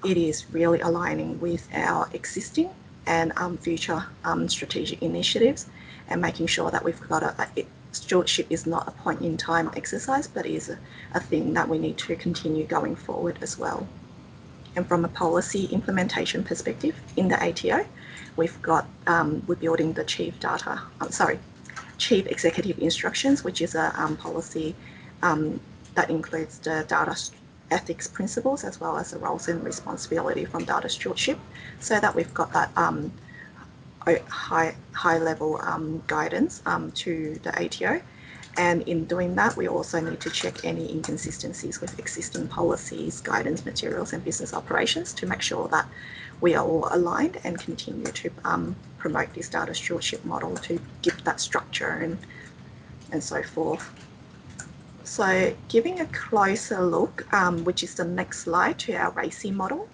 it is really aligning with our existing and future strategic initiatives, and making sure that we've got stewardship is not a point in time exercise, but is a thing that we need to continue going forward as well. And from a policy implementation perspective in the ATO, we've got, we're building the Chief Executive Instructions, which is a policy that includes the data ethics principles, as well as the roles and responsibility from data stewardship, so that we've got that high level guidance to the ATO. And in doing that, we also need to check any inconsistencies with existing policies, guidance materials and business operations to make sure that we are all aligned and continue to promote this data stewardship model to give that structure and so forth. So giving a closer look, which is the next slide, to our RACI model.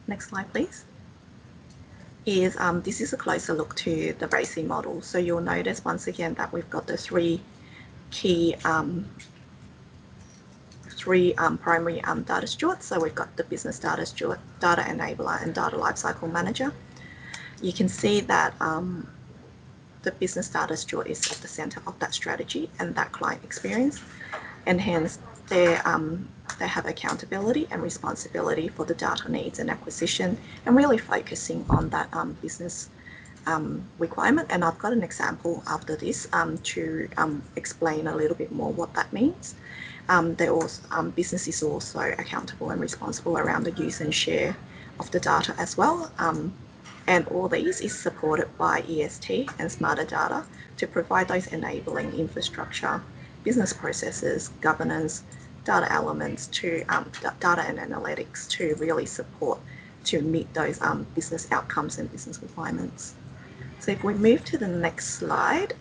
Next slide, please. This is a closer look to the RACI model. So you'll notice once again that we've got the three key primary data stewards. So we've got the business data steward, data enabler and data lifecycle manager. You can see that the business data steward is at the centre of that strategy and that client experience, and hence they have accountability and responsibility for the data needs and acquisition, and really focusing on that business requirement. And I've got an example after this to explain a little bit more what that means. Business is also accountable and responsible around the use and share of the data as well. And all these is supported by EST and smarter data to provide those enabling infrastructure, business processes, governance, data elements to data and analytics to really support to meet those business outcomes and business requirements. So if we move to the next slide,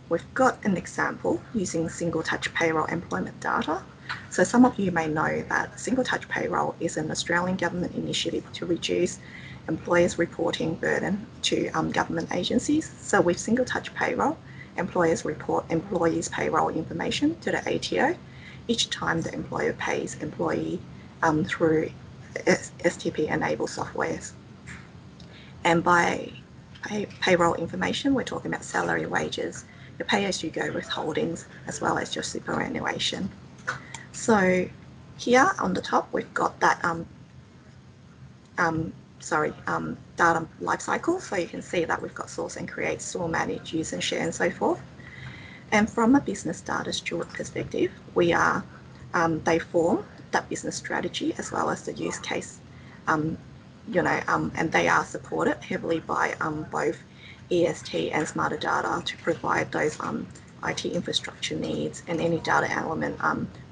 we've got an example using single touch payroll employment data. So some of you may know that single touch payroll is an Australian government initiative to reduce employers' reporting burden to government agencies. So with single touch payroll, employers report employees' payroll information to the ATO each time the employer pays employee through STP-enabled softwares. And by payroll information, we're talking about salary, wages, your pay-as-you-go withholdings, as well as your superannuation. So here on the top, we've got that data lifecycle. So you can see that we've got source and create, store, manage, use and share and so forth. And from a business data steward perspective, they form that business strategy as well as the use case, and they are supported heavily by both EST and smarter data to provide those IT infrastructure needs and any data element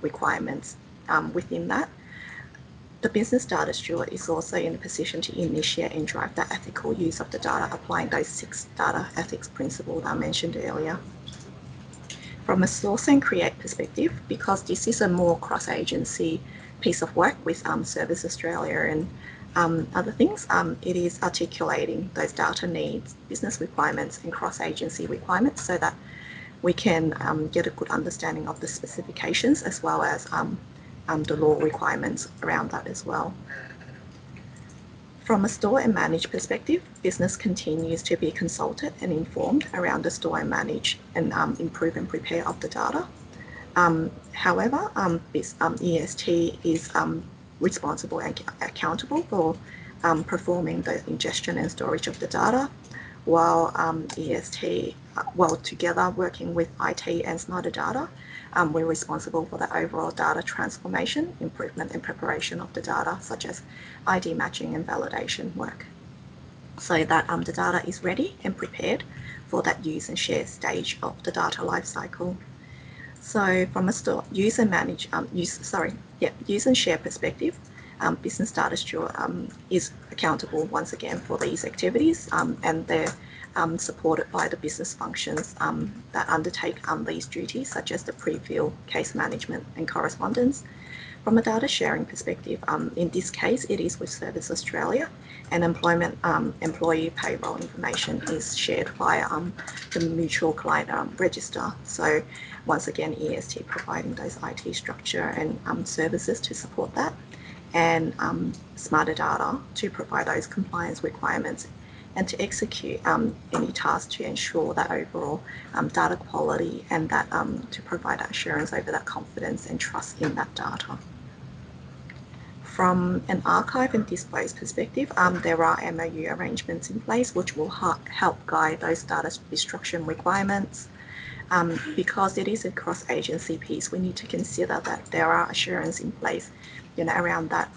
requirements within that. The business data steward is also in a position to initiate and drive the ethical use of the data, applying those 6 data ethics principles that I mentioned earlier. From a source and create perspective, because this is a more cross-agency piece of work with Service Australia and other things, it is articulating those data needs, business requirements and cross-agency requirements so that we can get a good understanding of the specifications as well as the law requirements around that as well. From a store and manage perspective, business continues to be consulted and informed around the store and manage and improve and prepare of the data. However, EST is responsible and accountable for performing the ingestion and storage of the data, while EST, together working with IT and Smarter Data, we're responsible for the overall data transformation, improvement and preparation of the data, such as ID matching and validation work, so that the data is ready and prepared for that use and share stage of the data lifecycle. So from a use and share perspective, business data steward is accountable once again for these activities, and they're supported by the business functions that undertake these duties, such as the pre-fill, case management and correspondence. From a data sharing perspective, in this case, it is with Service Australia, and employee payroll information is shared via the mutual client register. So once again, EST providing those IT structure and services to support that, and Smarter Data to provide those compliance requirements and to execute any tasks to ensure that overall data quality and that to provide assurance over that confidence and trust in that data. From an archive and dispose perspective, there are MOU arrangements in place which will help guide those data destruction requirements. Because it is a cross-agency piece, we need to consider that there are assurance in place, around that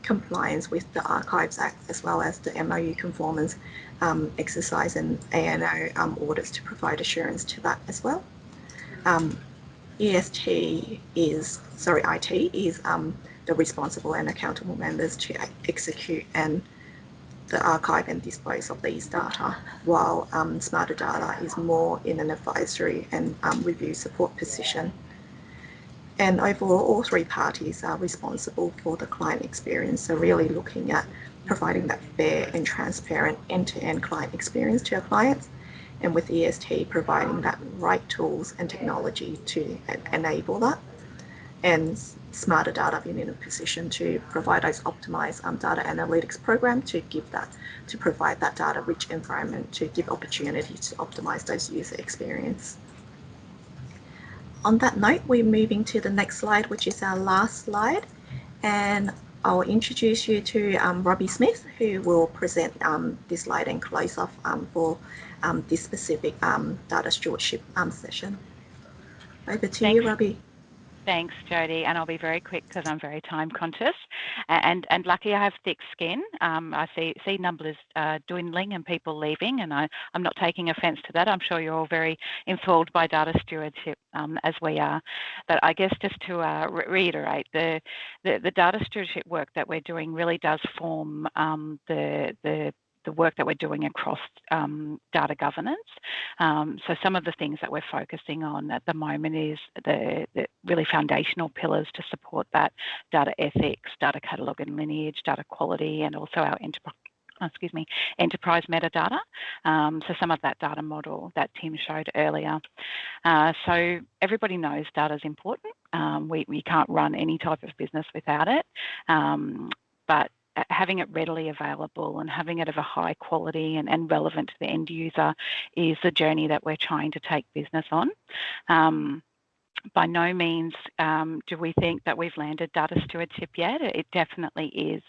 compliance with the Archives Act, as well as the MOU conformance exercise and ANO audits to provide assurance to that as well. IT is the responsible and accountable members to execute and the archive and dispose of these data, while Smarter Data is more in an advisory and review support position. And overall, all 3 parties are responsible for the client experience, so really looking at providing that fair and transparent end-to-end client experience to our clients, and with EST providing that right tools and technology to enable that, and Smarter Data being in a position to provide those optimized data analytics program to provide that data-rich environment to give opportunities to optimize those user experience. On that note, we're moving to the next slide, which is our last slide, and I'll introduce you to Robbie Smith, who will present this slide and close off for this specific data stewardship session. Over to you, Robbie. Thanks, Jodie, and I'll be very quick because I'm very time conscious. And lucky I have thick skin. I see numbers dwindling and people leaving, and I'm not taking offence to that. I'm sure you're all very enthralled by data stewardship as we are. But I guess just to reiterate, the data stewardship work that we're doing really does form the work that we're doing across data governance. So some of the things that we're focusing on at the moment is the really foundational pillars to support that: data ethics, data catalogue and lineage, data quality, and also our enterprise metadata. So some of that data model that Tim showed earlier. So everybody knows data is important. We can't run any type of business without it. But having it readily available and having it of a high quality and relevant to the end user is the journey that we're trying to take business on. By no means do we think that we've landed data stewardship yet. It definitely is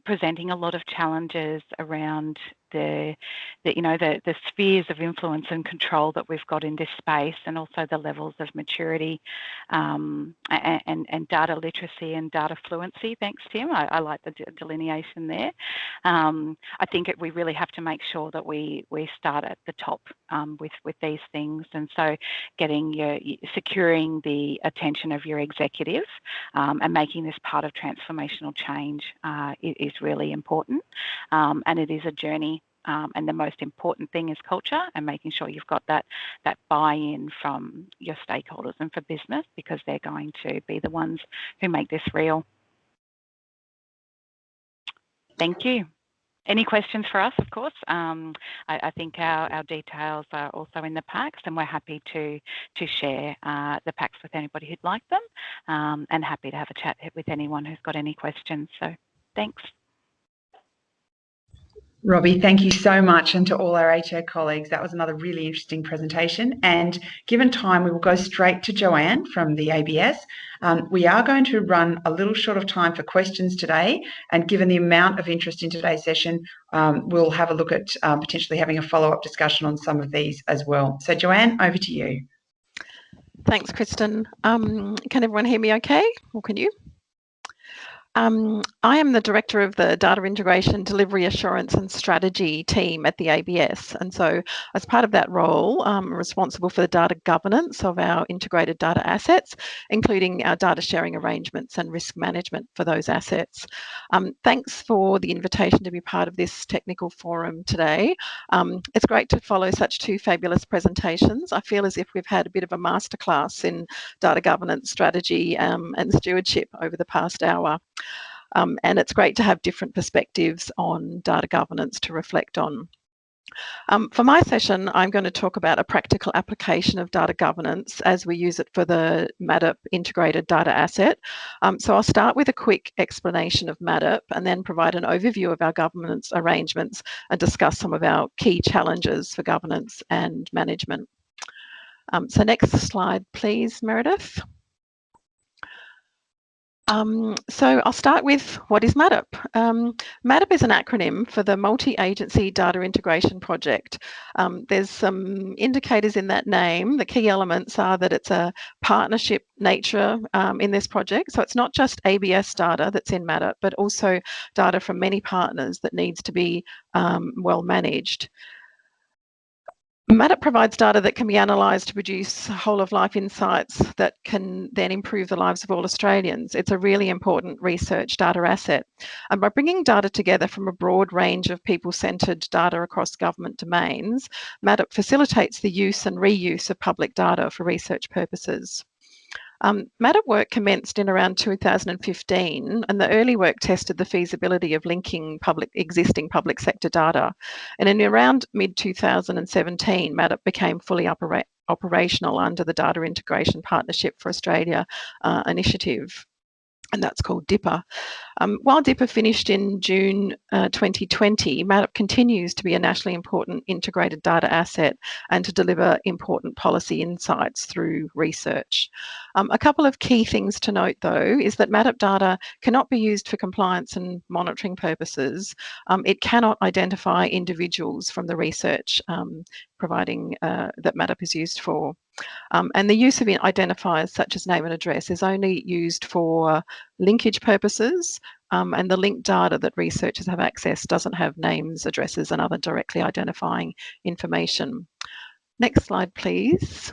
presenting a lot of challenges around the spheres of influence and control that we've got in this space, and also the levels of maturity and data literacy and data fluency. Thanks, Tim. I like the delineation there. I think we really have to make sure that we start at the top with these things, and so securing the attention of your executive and making this part of transformational change is really important, and it is a journey. And the most important thing is culture, and making sure you've got that buy-in from your stakeholders and for business, because they're going to be the ones who make this real. Thank you. Any questions for us, of course? I think our details are also in the packs, and we're happy to share the packs with anybody who'd like them, and happy to have a chat with anyone who's got any questions. So thanks. Robbie, thank you so much, and to all our HO colleagues. That was another really interesting presentation. And given time, we will go straight to Joanne from the ABS. We are going to run a little short of time for questions today, and given the amount of interest in today's session, we'll have a look at potentially having a follow-up discussion on some of these as well. So Joanne, over to you. Thanks, Kristen. Can everyone hear me okay, or can you? I am the Director of the Data Integration, Delivery Assurance and Strategy team at the ABS. And so as part of that role, I'm responsible for the data governance of our integrated data assets, including our data sharing arrangements and risk management for those assets. Thanks for the invitation to be part of this technical forum today. It's great to follow such two fabulous presentations. I feel as if we've had a bit of a masterclass in data governance, strategy and stewardship over the past hour. And it's great to have different perspectives on data governance to reflect on. For my session, I'm going to talk about a practical application of data governance as we use it for the MADIP integrated data asset. So I'll start with a quick explanation of MADIP and then provide an overview of our governance arrangements and discuss some of our key challenges for governance and management. So next slide, please, Meredith. So I'll start with what is MADIP. MADIP is an acronym for the Multi-Agency Data Integration Project. There's some indicators in that name. The key elements are that it's a partnership nature in this project. So it's not just ABS data that's in MADIP, but also data from many partners that needs to be well managed. MADIP provides data that can be analysed to produce whole-of-life insights that can then improve the lives of all Australians. It's a really important research data asset. And by bringing data together from a broad range of people-centred data across government domains, MADIP facilitates the use and reuse of public data for research purposes. MADIP work commenced in around 2015, and the early work tested the feasibility of linking existing public sector data. And in around mid-2017, MADIP became fully operational under the Data Integration Partnership for Australia initiative, and that's called DIPA. While DIPA finished in June 2020, MADIP continues to be a nationally important integrated data asset and to deliver important policy insights through research. A couple of key things to note, though, is that MADIP data cannot be used for compliance and monitoring purposes. It cannot identify individuals from the research providing that MADIP is used for. And the use of identifiers such as name and address is only used for linkage purposes, and the linked data that researchers have access doesn't have names, addresses and other directly identifying information. Next slide, please.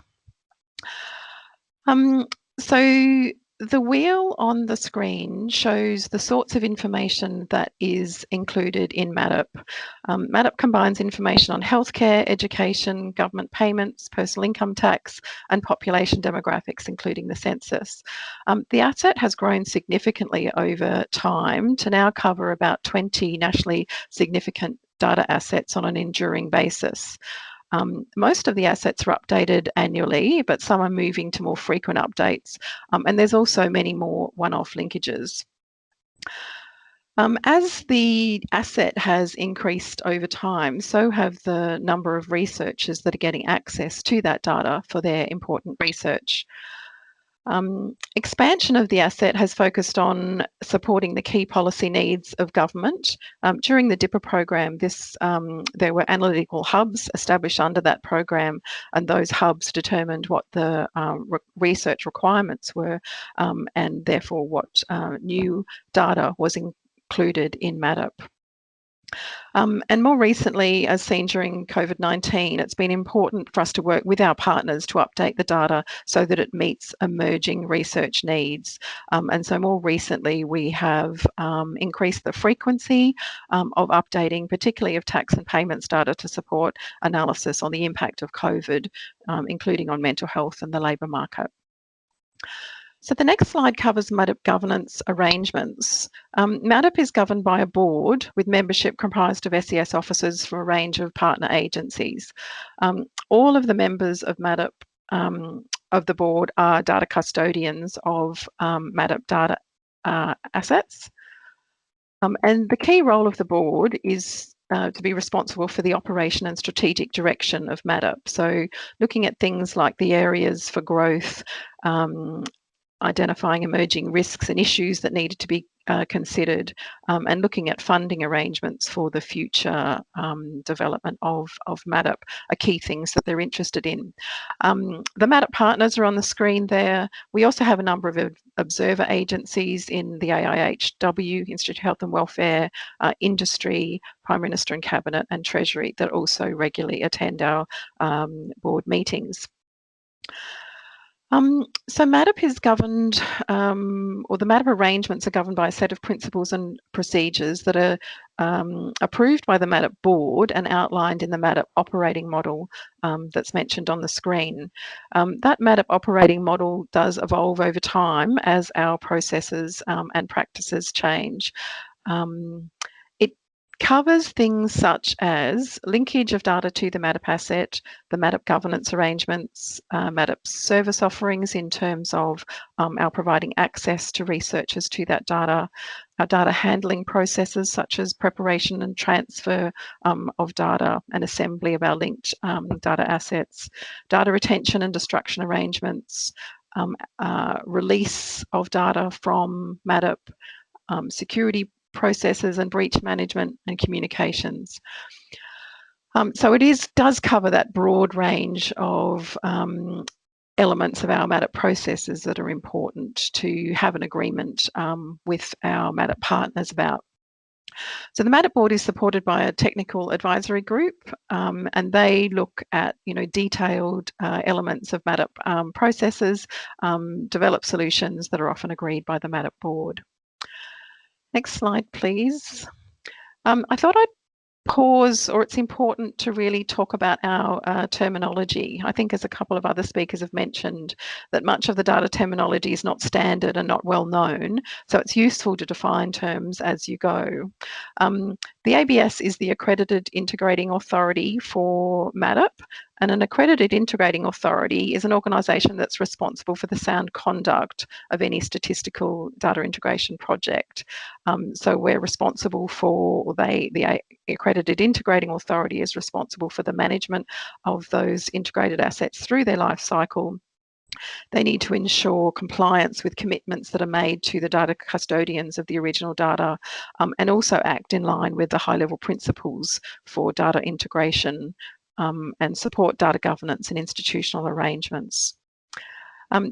So the wheel on the screen shows the sorts of information that is included in MADIP. MADIP combines information on healthcare, education, government payments, personal income tax, and population demographics, including the census. The asset has grown significantly over time to now cover about 20 nationally significant data assets on an enduring basis. Most of the assets are updated annually, but some are moving to more frequent updates. And there's also many more one-off linkages. As the asset has increased over time, so have the number of researchers that are getting access to that data for their important research. Expansion of the asset has focused on supporting the key policy needs of government. During the DIPA program, there were analytical hubs established under that program, and those hubs determined what the research requirements were, and therefore what new data was included in MADIP. And more recently, as seen during COVID-19, it's been important for us to work with our partners to update the data so that it meets emerging research needs. And so more recently, we have increased the frequency of updating, particularly of tax and payments data, to support analysis on the impact of COVID, including on mental health and the labour market. So the next slide covers MADIP governance arrangements. MADIP is governed by a board with membership comprised of SES officers from a range of partner agencies. All of the members of MADIP of the board are data custodians of MADIP data assets. And the key role of the board is to be responsible for the operation and strategic direction of MADIP. So looking at things like the areas for growth, identifying emerging risks and issues that needed to be considered, and looking at funding arrangements for the future development of MADIP are key things that they're interested in. The MADIP partners are on the screen there. We also have a number of observer agencies in the AIHW, Institute of Health and Welfare, industry, Prime Minister and Cabinet, and Treasury that also regularly attend our board meetings. So MADIP is governed, or the MADIP arrangements are governed by a set of principles and procedures that are approved by the MADIP board and outlined in the MADIP operating model that's mentioned on the screen. That MADIP operating model does evolve over time as our processes and practices change. Covers things such as linkage of data to the MADIP asset, the MADIP governance arrangements, MADIP service offerings in terms of our providing access to researchers to that data, our data handling processes such as preparation and transfer of data and assembly of our linked data assets, data retention and destruction arrangements, release of data from MADIP, security processes and breach management and communications. So it does cover that broad range of elements of our MADIP processes that are important to have an agreement with our MADIP partners about. So the MADIP board is supported by a technical advisory group, and they look at detailed elements of MADIP processes, develop solutions that are often agreed by the MADIP board. Next slide, please. I thought I'd pause, or it's important to really talk about our terminology. I think, as a couple of other speakers have mentioned, that much of the data terminology is not standard and not well known, so it's useful to define terms as you go. The ABS is the Accredited Integrating Authority for MADIP, and an accredited integrating authority is an organisation that's responsible for the sound conduct of any statistical data integration project. So we're responsible for, the accredited integrating authority is responsible for the management of those integrated assets through their life cycle. They need to ensure compliance with commitments that are made to the data custodians of the original data, and also act in line with the high-level principles for data integration, and support data governance and institutional arrangements.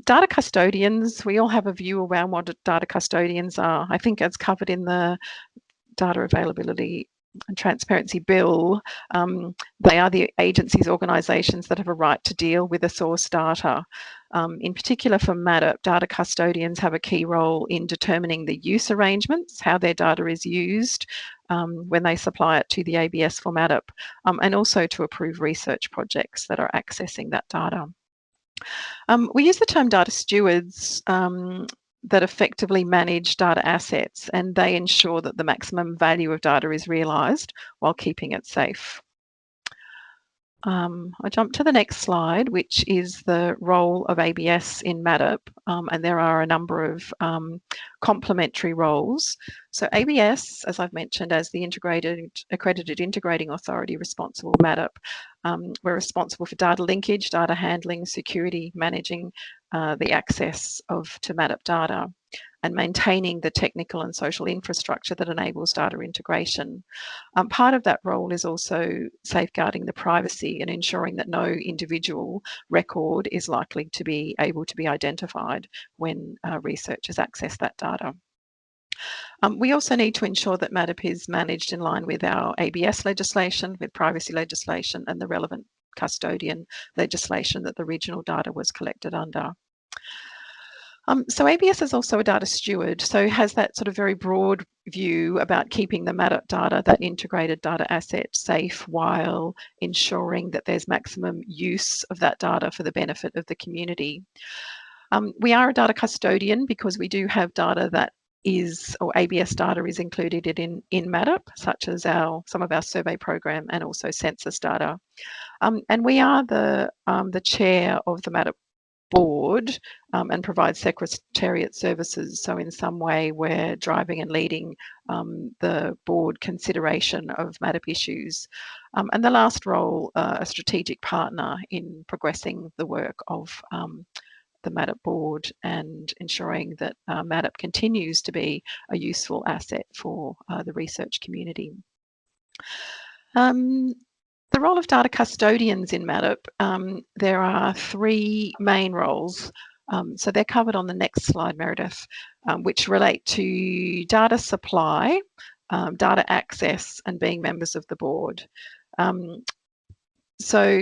Data custodians, we all have a view around what data custodians are. I think as covered in the Data Availability and Transparency Bill, they are the agencies, organisations that have a right to deal with the source data. In particular for MADIP, data custodians have a key role in determining the use arrangements, how their data is used when they supply it to the ABS for MADIP, and also to approve research projects that are accessing that data. We use the term data stewards that effectively manage data assets, and they ensure that the maximum value of data is realised while keeping it safe. I jump to the next slide, which is the role of ABS in MADIP, and there are a number of complementary roles. So ABS, as I've mentioned, as the accredited integrating authority responsible for MADIP, we're responsible for data linkage, data handling, security, managing the access to MADIP data and maintaining the technical and social infrastructure that enables data integration. Part of that role is also safeguarding the privacy and ensuring that no individual record is likely to be able to be identified when researchers access that data. We also need to ensure that MADIP is managed in line with our ABS legislation, with privacy legislation and the relevant custodian legislation that the regional data was collected under. So ABS is also a data steward, so has that sort of very broad view about keeping the MADIP data, that integrated data asset, safe while ensuring that there's maximum use of that data for the benefit of the community. We are a data custodian because we do have data that is, or ABS data is included in MADIP, such as some of our survey program and also census data. And we are the chair of the MADIP board and provide secretariat services. So in some way we're driving and leading the board consideration of MADIP issues. And the last role, a strategic partner in progressing the work of the MADIP board and ensuring that MADIP continues to be a useful asset for the research community. The role of data custodians in MADIP, there are three main roles. So they're covered on the next slide, Meredith, which relate to data supply, data access, and being members of the board. So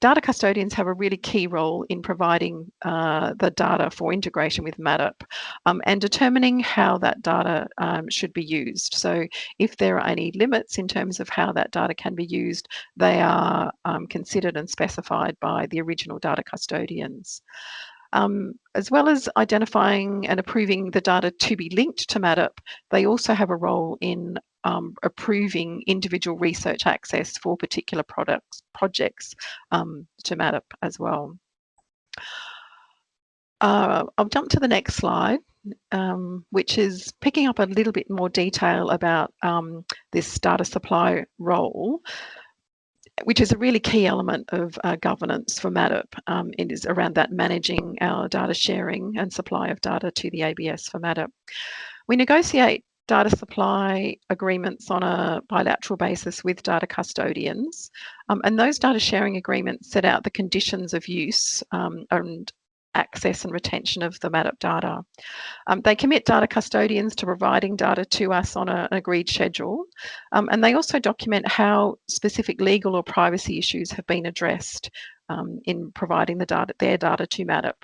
data custodians have a really key role in providing the data for integration with MADIP and determining how that data should be used. So if there are any limits in terms of how that data can be used, they are considered and specified by the original data custodians. As well as identifying and approving the data to be linked to MADIP, they also have a role in approving individual research access for particular projects to MADIP as well. I'll jump to the next slide, which is picking up a little bit more detail about this data supply role, which is a really key element of governance for MADIP. It is around that managing our data sharing and supply of data to the ABS for MADIP. We negotiate data supply agreements on a bilateral basis with data custodians, and those data sharing agreements set out the conditions of use and access and retention of the MADIP data. They commit data custodians to providing data to us on an agreed schedule, and they also document how specific legal or privacy issues have been addressed in providing their data to MADIP.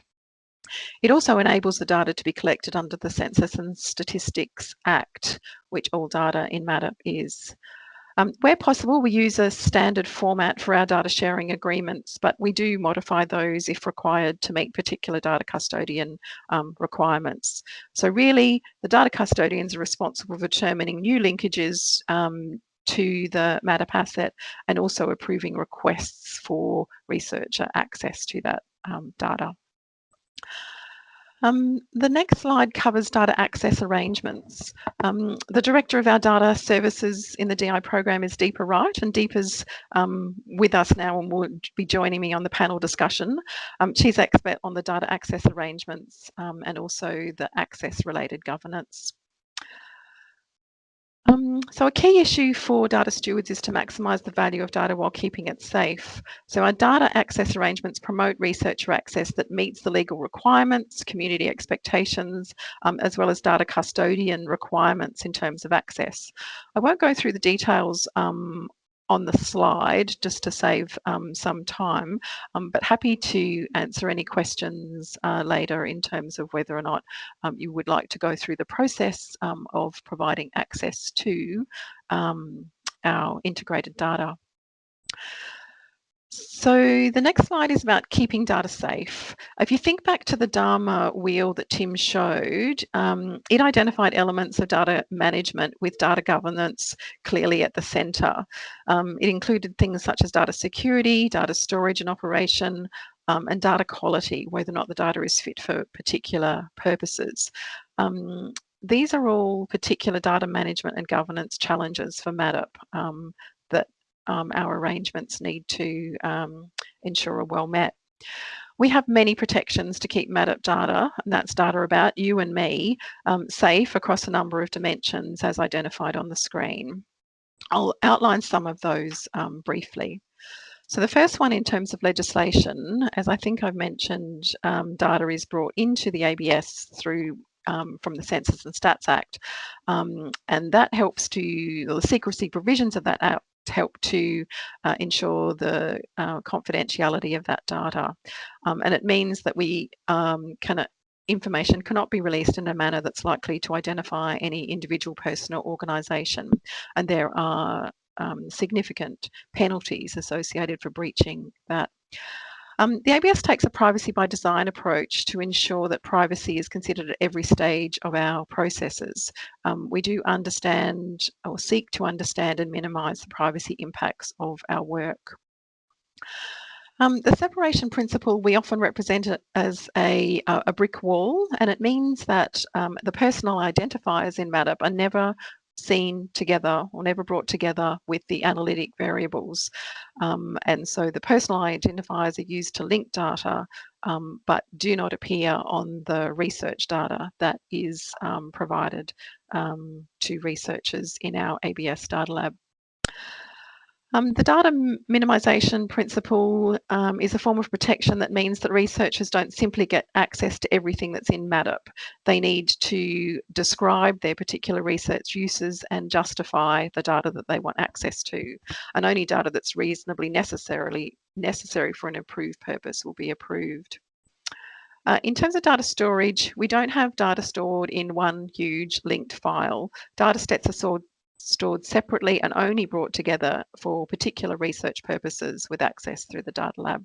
It also enables the data to be collected under the Census and Statistics Act, which all data in MADIP is. Where possible, we use a standard format for our data sharing agreements, but we do modify those if required to meet particular data custodian requirements. So really, the data custodians are responsible for determining new linkages to the MADIP asset and also approving requests for researcher access to that data. The next slide covers data access arrangements. The director of our data services in the DI program is Deepa Wright, and Deepa's with us now and will be joining me on the panel discussion. She's expert on the data access arrangements and also the access related governance. So a key issue for data stewards is to maximise the value of data while keeping it safe. So our data access arrangements promote researcher access that meets the legal requirements, community expectations, as well as data custodian requirements in terms of access. I won't go through the details on the slide just to save some time, but happy to answer any questions later in terms of whether or not you would like to go through the process of providing access to our integrated data. So the next slide is about keeping data safe. If you think back to the DAMA wheel that Tim showed, it identified elements of data management with data governance clearly at the centre. It included things such as data security, data storage and operation, and data quality, whether or not the data is fit for particular purposes. These are all particular data management and governance challenges for MADIP that our arrangements need to ensure are well met. We have many protections to keep MADIP data, and that's data about you and me, safe across a number of dimensions as identified on the screen. I'll outline some of those briefly. So the first one, in terms of legislation, as I think I've mentioned, data is brought into the ABS through from the Census and Stats Act, and that helps to, the secrecy provisions of that Act help to ensure the confidentiality of that data, and it means that we information cannot be released in a manner that's likely to identify any individual person or organisation, and there are significant penalties associated for breaching that. The ABS takes a privacy by design approach to ensure that privacy is considered at every stage of our processes. We do understand, or seek to understand, and minimise the privacy impacts of our work. The separation principle, we often represent it as a brick wall, and it means that the personal identifiers in MADIP are never seen together or never brought together with the analytic variables. And so the personal identifiers are used to link data, but do not appear on the research data that is provided to researchers in our ABS data lab. The data minimisation principle is a form of protection that means that researchers don't simply get access to everything that's in MADIP. They need to describe their particular research uses and justify the data that they want access to. And only data that's reasonably necessary for an approved purpose will be approved. In terms of data storage, we don't have data stored in one huge linked file. Data sets are stored separately and only brought together for particular research purposes with access through the data lab.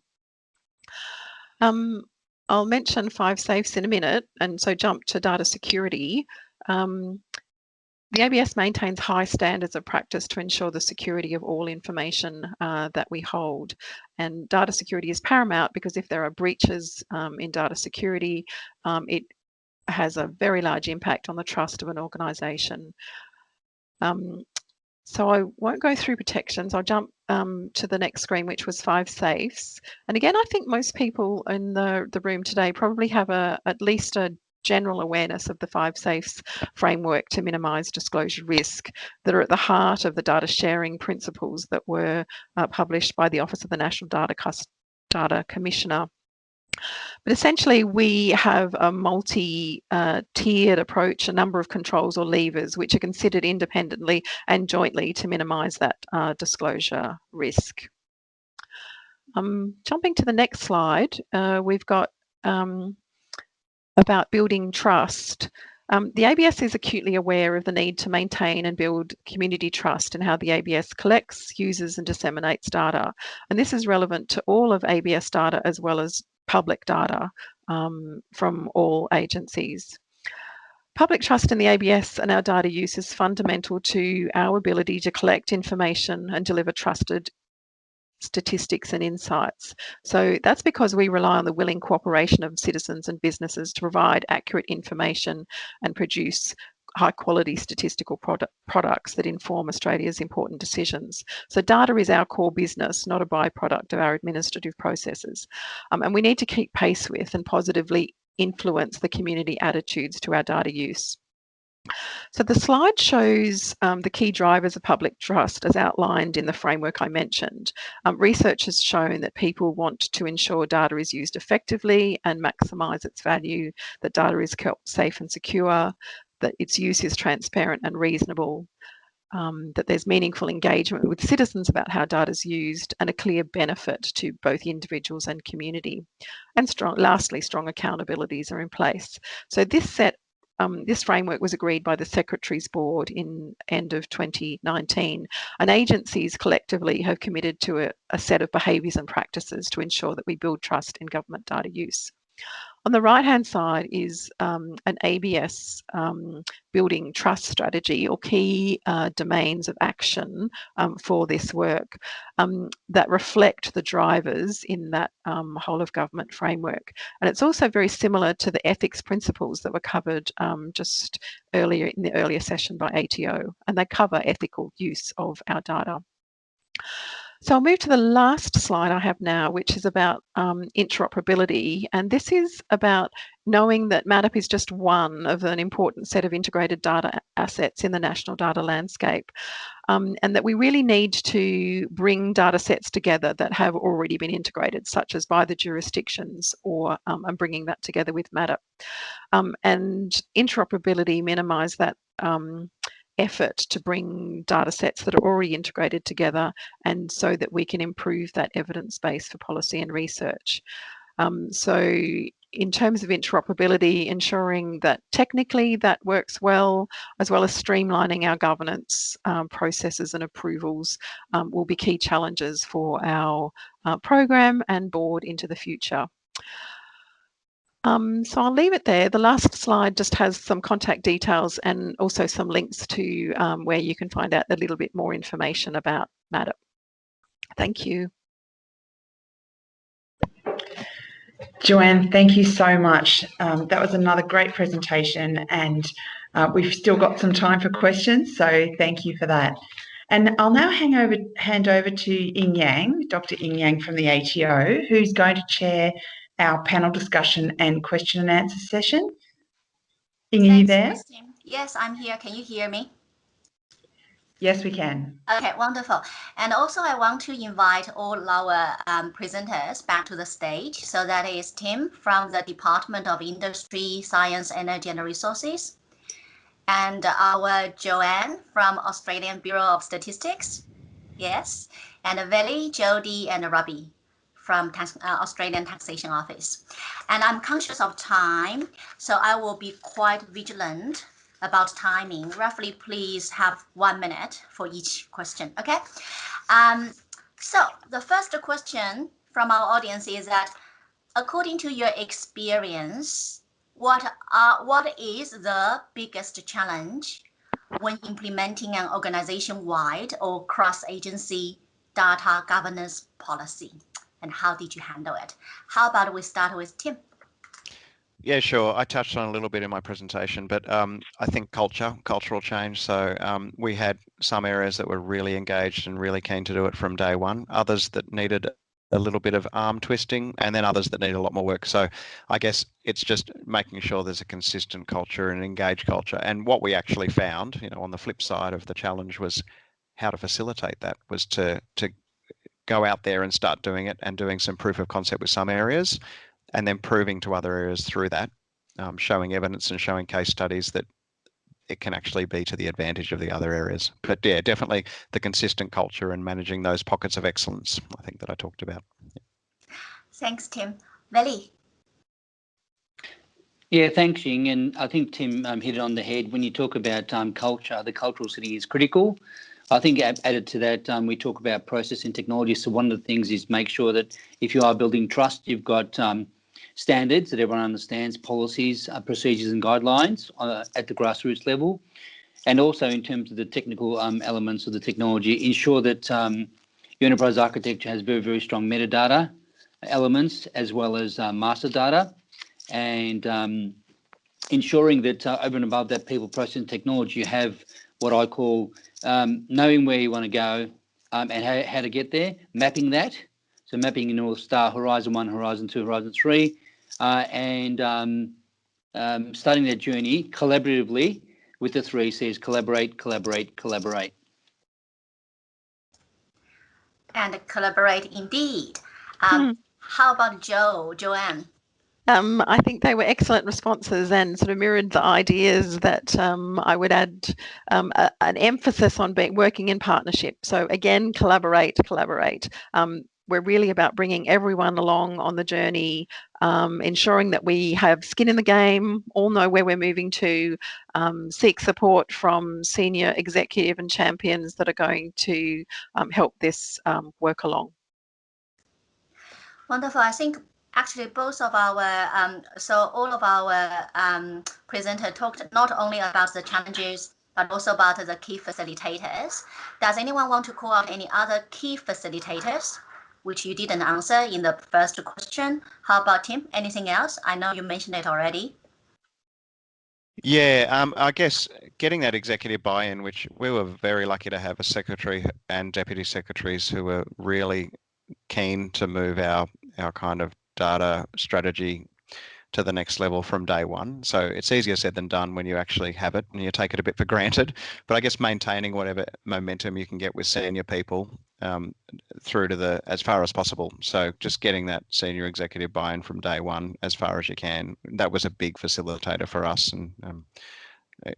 I'll mention 5 safes in a minute, and so jump to data security. The ABS maintains high standards of practice to ensure the security of all information that we hold. And data security is paramount because if there are breaches in data security, it has a very large impact on the trust of an organisation. So I won't go through protections. I'll jump to the next screen, which was 5 safes. And again, I think most people in the room today probably have at least a general awareness of the 5 safes framework to minimise disclosure risk that are at the heart of the data sharing principles that were published by the Office of the National Data Commissioner. But essentially, we have a multi-tiered approach, a number of controls or levers which are considered independently and jointly to minimise that disclosure risk. Jumping to the next slide, we've got about building trust. The ABS is acutely aware of the need to maintain and build community trust in how the ABS collects, uses and disseminates data. And this is relevant to all of ABS data as well as public data from all agencies. Public trust in the ABS and our data use is fundamental to our ability to collect information and deliver trusted statistics and insights. So that's because we rely on the willing cooperation of citizens and businesses to provide accurate information and produce high quality statistical products that inform Australia's important decisions. So data is our core business, not a byproduct of our administrative processes. And we need to keep pace with and positively influence the community attitudes to our data use. So the slide shows the key drivers of public trust as outlined in the framework I mentioned. Research has shown that people want to ensure data is used effectively and maximise its value, that data is kept safe and secure, that its use is transparent and reasonable, that there's meaningful engagement with citizens about how data is used and a clear benefit to both individuals and community. And lastly, strong accountabilities are in place. So this framework was agreed by the Secretary's Board in end of 2019, and agencies collectively have committed to a set of behaviours and practices to ensure that we build trust in government data use. On the right-hand side is an ABS building trust strategy or key domains of action for this work that reflect the drivers in that whole of government framework. And it's also very similar to the ethics principles that were covered just earlier in the earlier session by ATO, and they cover ethical use of our data. So I'll move to the last slide I have now, which is about interoperability. And this is about knowing that MADIP is just one of an important set of integrated data assets in the national data landscape. And that we really need to bring data sets together that have already been integrated, such as by the jurisdictions, or and bringing that together with MADIP. And interoperability minimise that effort to bring data sets that are already integrated together, and so that we can improve that evidence base for policy and research. So in terms of interoperability, ensuring that technically that works well as streamlining our governance processes and approvals will be key challenges for our program and board into the future. So I'll leave it there. The last slide just has some contact details and also some links to where you can find out a little bit more information about MADIP. Thank you. Joanne, thank you so much. That was another great presentation, and we've still got some time for questions, so thank you for that. And I'll now hand over to Ying Yang, Dr. Ying Yang from the ATO, who's going to chair our panel discussion and question and answer session. Ying, are you there? Christine. Yes, I'm here. Can you hear me? Yes, we can. Okay, wonderful. And also I want to invite all our presenters back to the stage. So that is Tim from the Department of Industry, Science, Energy and Resources, and our Joanne from Australian Bureau of Statistics. Yes, and Veli, Jody and Robbie from Australian Taxation Office. And I'm conscious of time, so I will be quite vigilant about timing. Roughly, please have 1 minute for each question, okay? So the first question from our audience is that, according to your experience, what is the biggest challenge when implementing an organization-wide or cross-agency data governance policy? And how did you handle it? How about we start with Tim? Yeah, sure. I touched on a little bit in my presentation, but I think cultural change. So we had some areas that were really engaged and really keen to do it from day one, others that needed a little bit of arm twisting, and then others that need a lot more work. So I guess it's just making sure there's a consistent culture and engaged culture. And what we actually found, on the flip side of the challenge, was how to facilitate that, was to go out there and start doing it, and doing some proof of concept with some areas, and then proving to other areas through that, showing evidence and showing case studies that it can actually be to the advantage of the other areas. But yeah, definitely the consistent culture and managing those pockets of excellence, I think, that I talked about. Thanks, Tim. Veli? Yeah, thanks, Ying. And I think Tim hit it on the head. When you talk about culture, the cultural city is critical. I think added to that, we talk about process and technology. So one of the things is make sure that if you are building trust, you've got standards that everyone understands, policies, procedures and guidelines at the grassroots level. And also in terms of the technical elements of the technology, ensure that your enterprise architecture has very, very strong metadata elements as well as master data. And ensuring that over and above that people, process and technology, you have what I call knowing where you want to go and how to get there, mapping that. So mapping in North Star, Horizon 1, Horizon 2, Horizon 3, and starting that journey collaboratively with the 3 C's: collaborate, collaborate, collaborate. And collaborate indeed. How about Joanne? I think they were excellent responses and sort of mirrored the ideas that I would add an emphasis on working in partnership. So again, collaborate. We're really about bringing everyone along on the journey, ensuring that we have skin in the game, all know where we're moving to, seek support from senior executive and champions that are going to help this work along. Wonderful. I think actually both of our, so all of our presenters talked not only about the challenges, but also about the key facilitators. Does anyone want to call out any other key facilitators which you didn't answer in the first question? How about Tim? Anything else? I know you mentioned it already. Yeah, I guess getting that executive buy-in, which we were very lucky to have a secretary and deputy secretaries who were really keen to move our kind of data strategy to the next level from day one. So it's easier said than done when you actually have it and you take it a bit for granted. But I guess maintaining whatever momentum you can get with senior people through to as far as possible. So just getting that senior executive buy-in from day one as far as you can. That was a big facilitator for us, and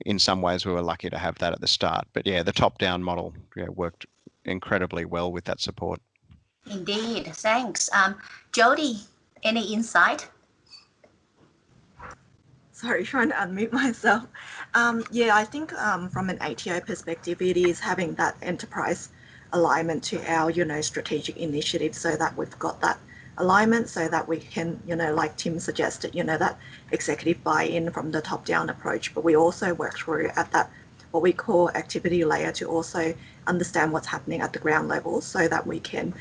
in some ways we were lucky to have that at the start. But yeah, the top-down model worked incredibly well with that support. Indeed, thanks. Jody, any insight? Sorry, trying to unmute myself. Yeah, I think from an ATO perspective, it is having that enterprise alignment to our, strategic initiative, so that we've got that alignment, so that we can, like Tim suggested, that executive buy-in from the top-down approach. But we also work through at that what we call activity layer to also understand what's happening at the ground level, so that we can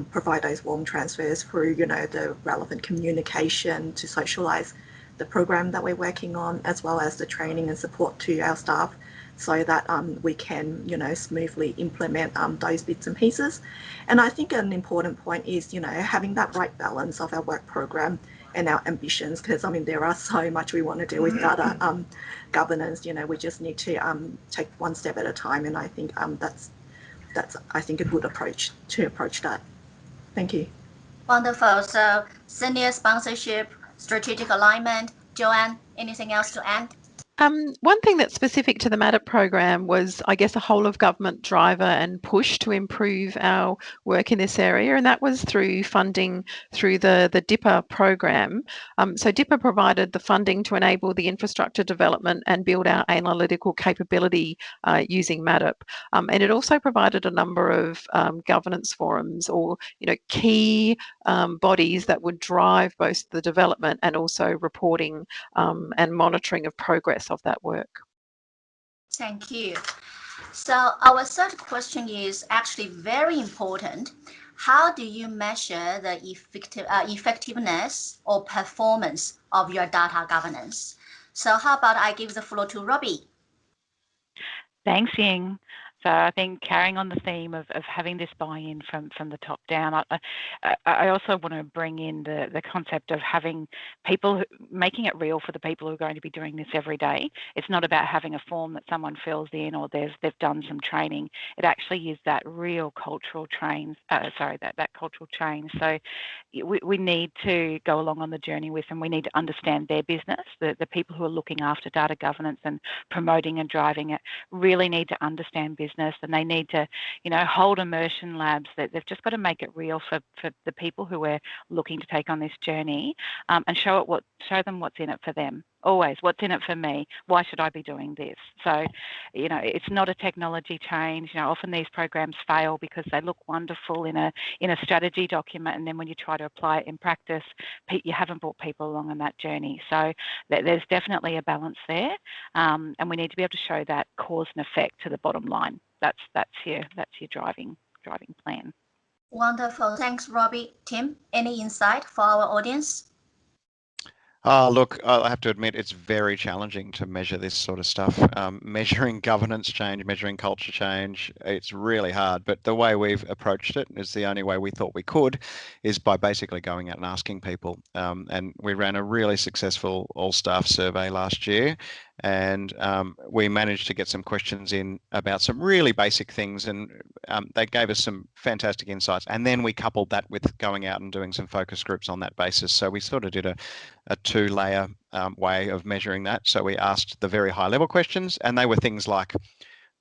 provide those warm transfers through, the relevant communication to socialise the program that we're working on, as well as the training and support to our staff, so that we can, smoothly implement those bits and pieces. And I think an important point is, having that right balance of our work program and our ambitions, because there are so much we want to do with data governance. We just need to take one step at a time, and I think that's I think a good approach to approach that. Thank you. Wonderful. So senior sponsorship, strategic alignment. Joanne, anything else to add? One thing that's specific to the MADIP program was, I guess, a whole of government driver and push to improve our work in this area, and that was through funding through the DIPA program. So DIPA provided the funding to enable the infrastructure development and build our analytical capability using MADIP, and it also provided a number of governance forums or key bodies that would drive both the development and also reporting and monitoring of progress of that work. Thank you. So our third question is actually very important. How do you measure the effectiveness or performance of your data governance? So how about I give the floor to Robbie? Thanks, Ying. So I think carrying on the theme of having this buy-in from the top down, I also want to bring in the concept of having people, making it real for the people who are going to be doing this every day. It's not about having a form that someone fills in or they've done some training. It actually is that real cultural that cultural change. So we need to go along on the journey with them. We need to understand their business. The people who are looking after data governance and promoting and driving it really need to understand business, and they need to, hold immersion labs. That they've just got to make it real for the people who are looking to take on this journey, and show them what's in it for them. Always, what's in it for me? Why should I be doing this? So, it's not a technology change. Often these programs fail because they look wonderful in a strategy document, and then when you try to apply it in practice, you haven't brought people along on that journey. So there's definitely a balance there, and we need to be able to show that cause and effect to the bottom line. That's your driving plan. Wonderful. Thanks, Robbie. Tim, any insight for our audience? Look, I have to admit, it's very challenging to measure this sort of stuff. Measuring governance change, measuring culture change, it's really hard. But the way we've approached it is the only way we thought we could, is by basically going out and asking people. And we ran a really successful all-staff survey last year, and we managed to get some questions in about some really basic things, and they gave us some fantastic insights. And then we coupled that with going out and doing some focus groups on that basis. So we sort of did a two-layer way of measuring that. So we asked the very high-level questions, and they were things like,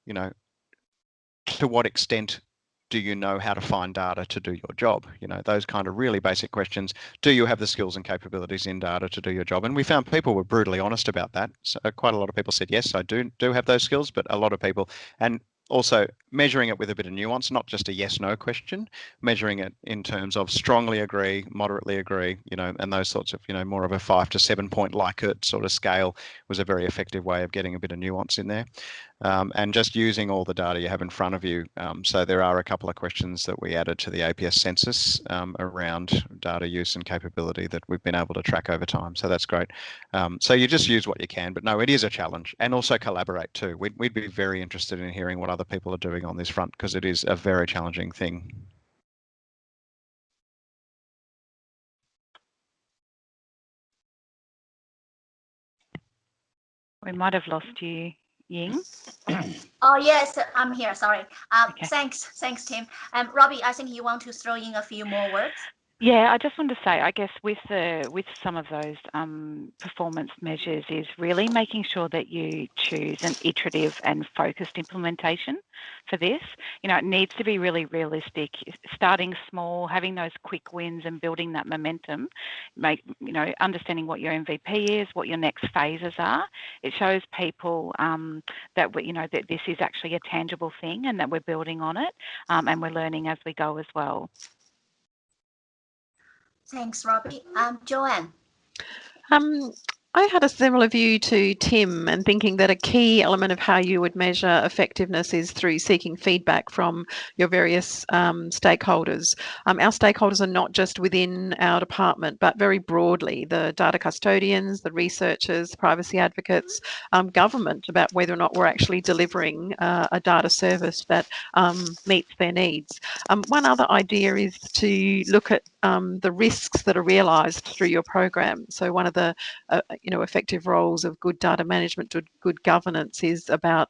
to what extent do you know how to find data to do your job? Those kind of really basic questions. Do you have the skills and capabilities in data to do your job? And we found people were brutally honest about that. So quite a lot of people said, yes, I do have those skills, but a lot of people, and also measuring it with a bit of nuance, not just a yes/no question, measuring it in terms of strongly agree, moderately agree, and those sorts of, more of a 5 to 7 point Likert sort of scale was a very effective way of getting a bit of nuance in there. And just using all the data you have in front of you. So there are a couple of questions that we added to the APS census around data use and capability that we've been able to track over time. So that's great. So you just use what you can, but no, it is a challenge, and also collaborate too. We'd be very interested in hearing what other people are doing on this front, because it is a very challenging thing. We might have lost you, Ying. Oh, yes, I'm here. Sorry. Okay. Thanks, Tim. Robbie, I think you want to throw in a few more words. Yeah, I just wanted to say, I guess with some of those performance measures is really making sure that you choose an iterative and focused implementation for this. It needs to be really realistic, starting small, having those quick wins and building that momentum, understanding what your MVP is, what your next phases are. It shows people that that this is actually a tangible thing and that we're building on it, and we're learning as we go as well. Thanks, Robbie. Joanne. I had a similar view to Tim, and thinking that a key element of how you would measure effectiveness is through seeking feedback from your various stakeholders. Our stakeholders are not just within our department, but very broadly, the data custodians, the researchers, privacy advocates, government, about whether or not we're actually delivering a data service that meets their needs. One other idea is to look at the risks that are realised through your program. So one of the effective roles of good data management, good governance is about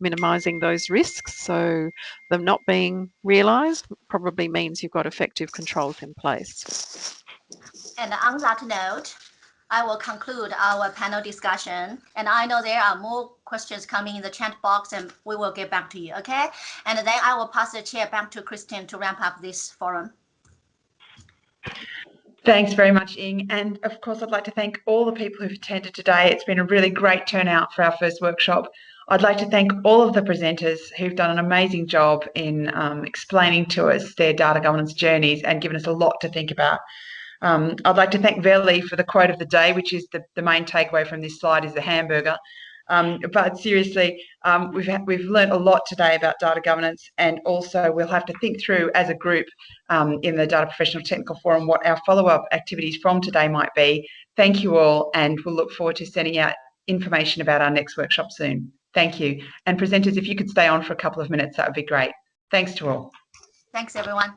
minimising those risks. So them not being realised probably means you've got effective controls in place. And on that note, I will conclude our panel discussion. And I know there are more questions coming in the chat box, and we will get back to you, okay? And then I will pass the chair back to Christine to ramp up this forum. Thanks very much, Ying. And of course, I'd like to thank all the people who've attended today. It's been a really great turnout for our first workshop. I'd like to thank all of the presenters who've done an amazing job in explaining to us their data governance journeys and given us a lot to think about. I'd like to thank Veli for the quote of the day, which is the main takeaway from this slide is the hamburger. But seriously, we've learned a lot today about data governance, and also we'll have to think through as a group in the Data Professional Technical Forum what our follow-up activities from today might be. Thank you all, and we'll look forward to sending out information about our next workshop soon. Thank you. And presenters, if you could stay on for a couple of minutes, that would be great. Thanks to all. Thanks, everyone.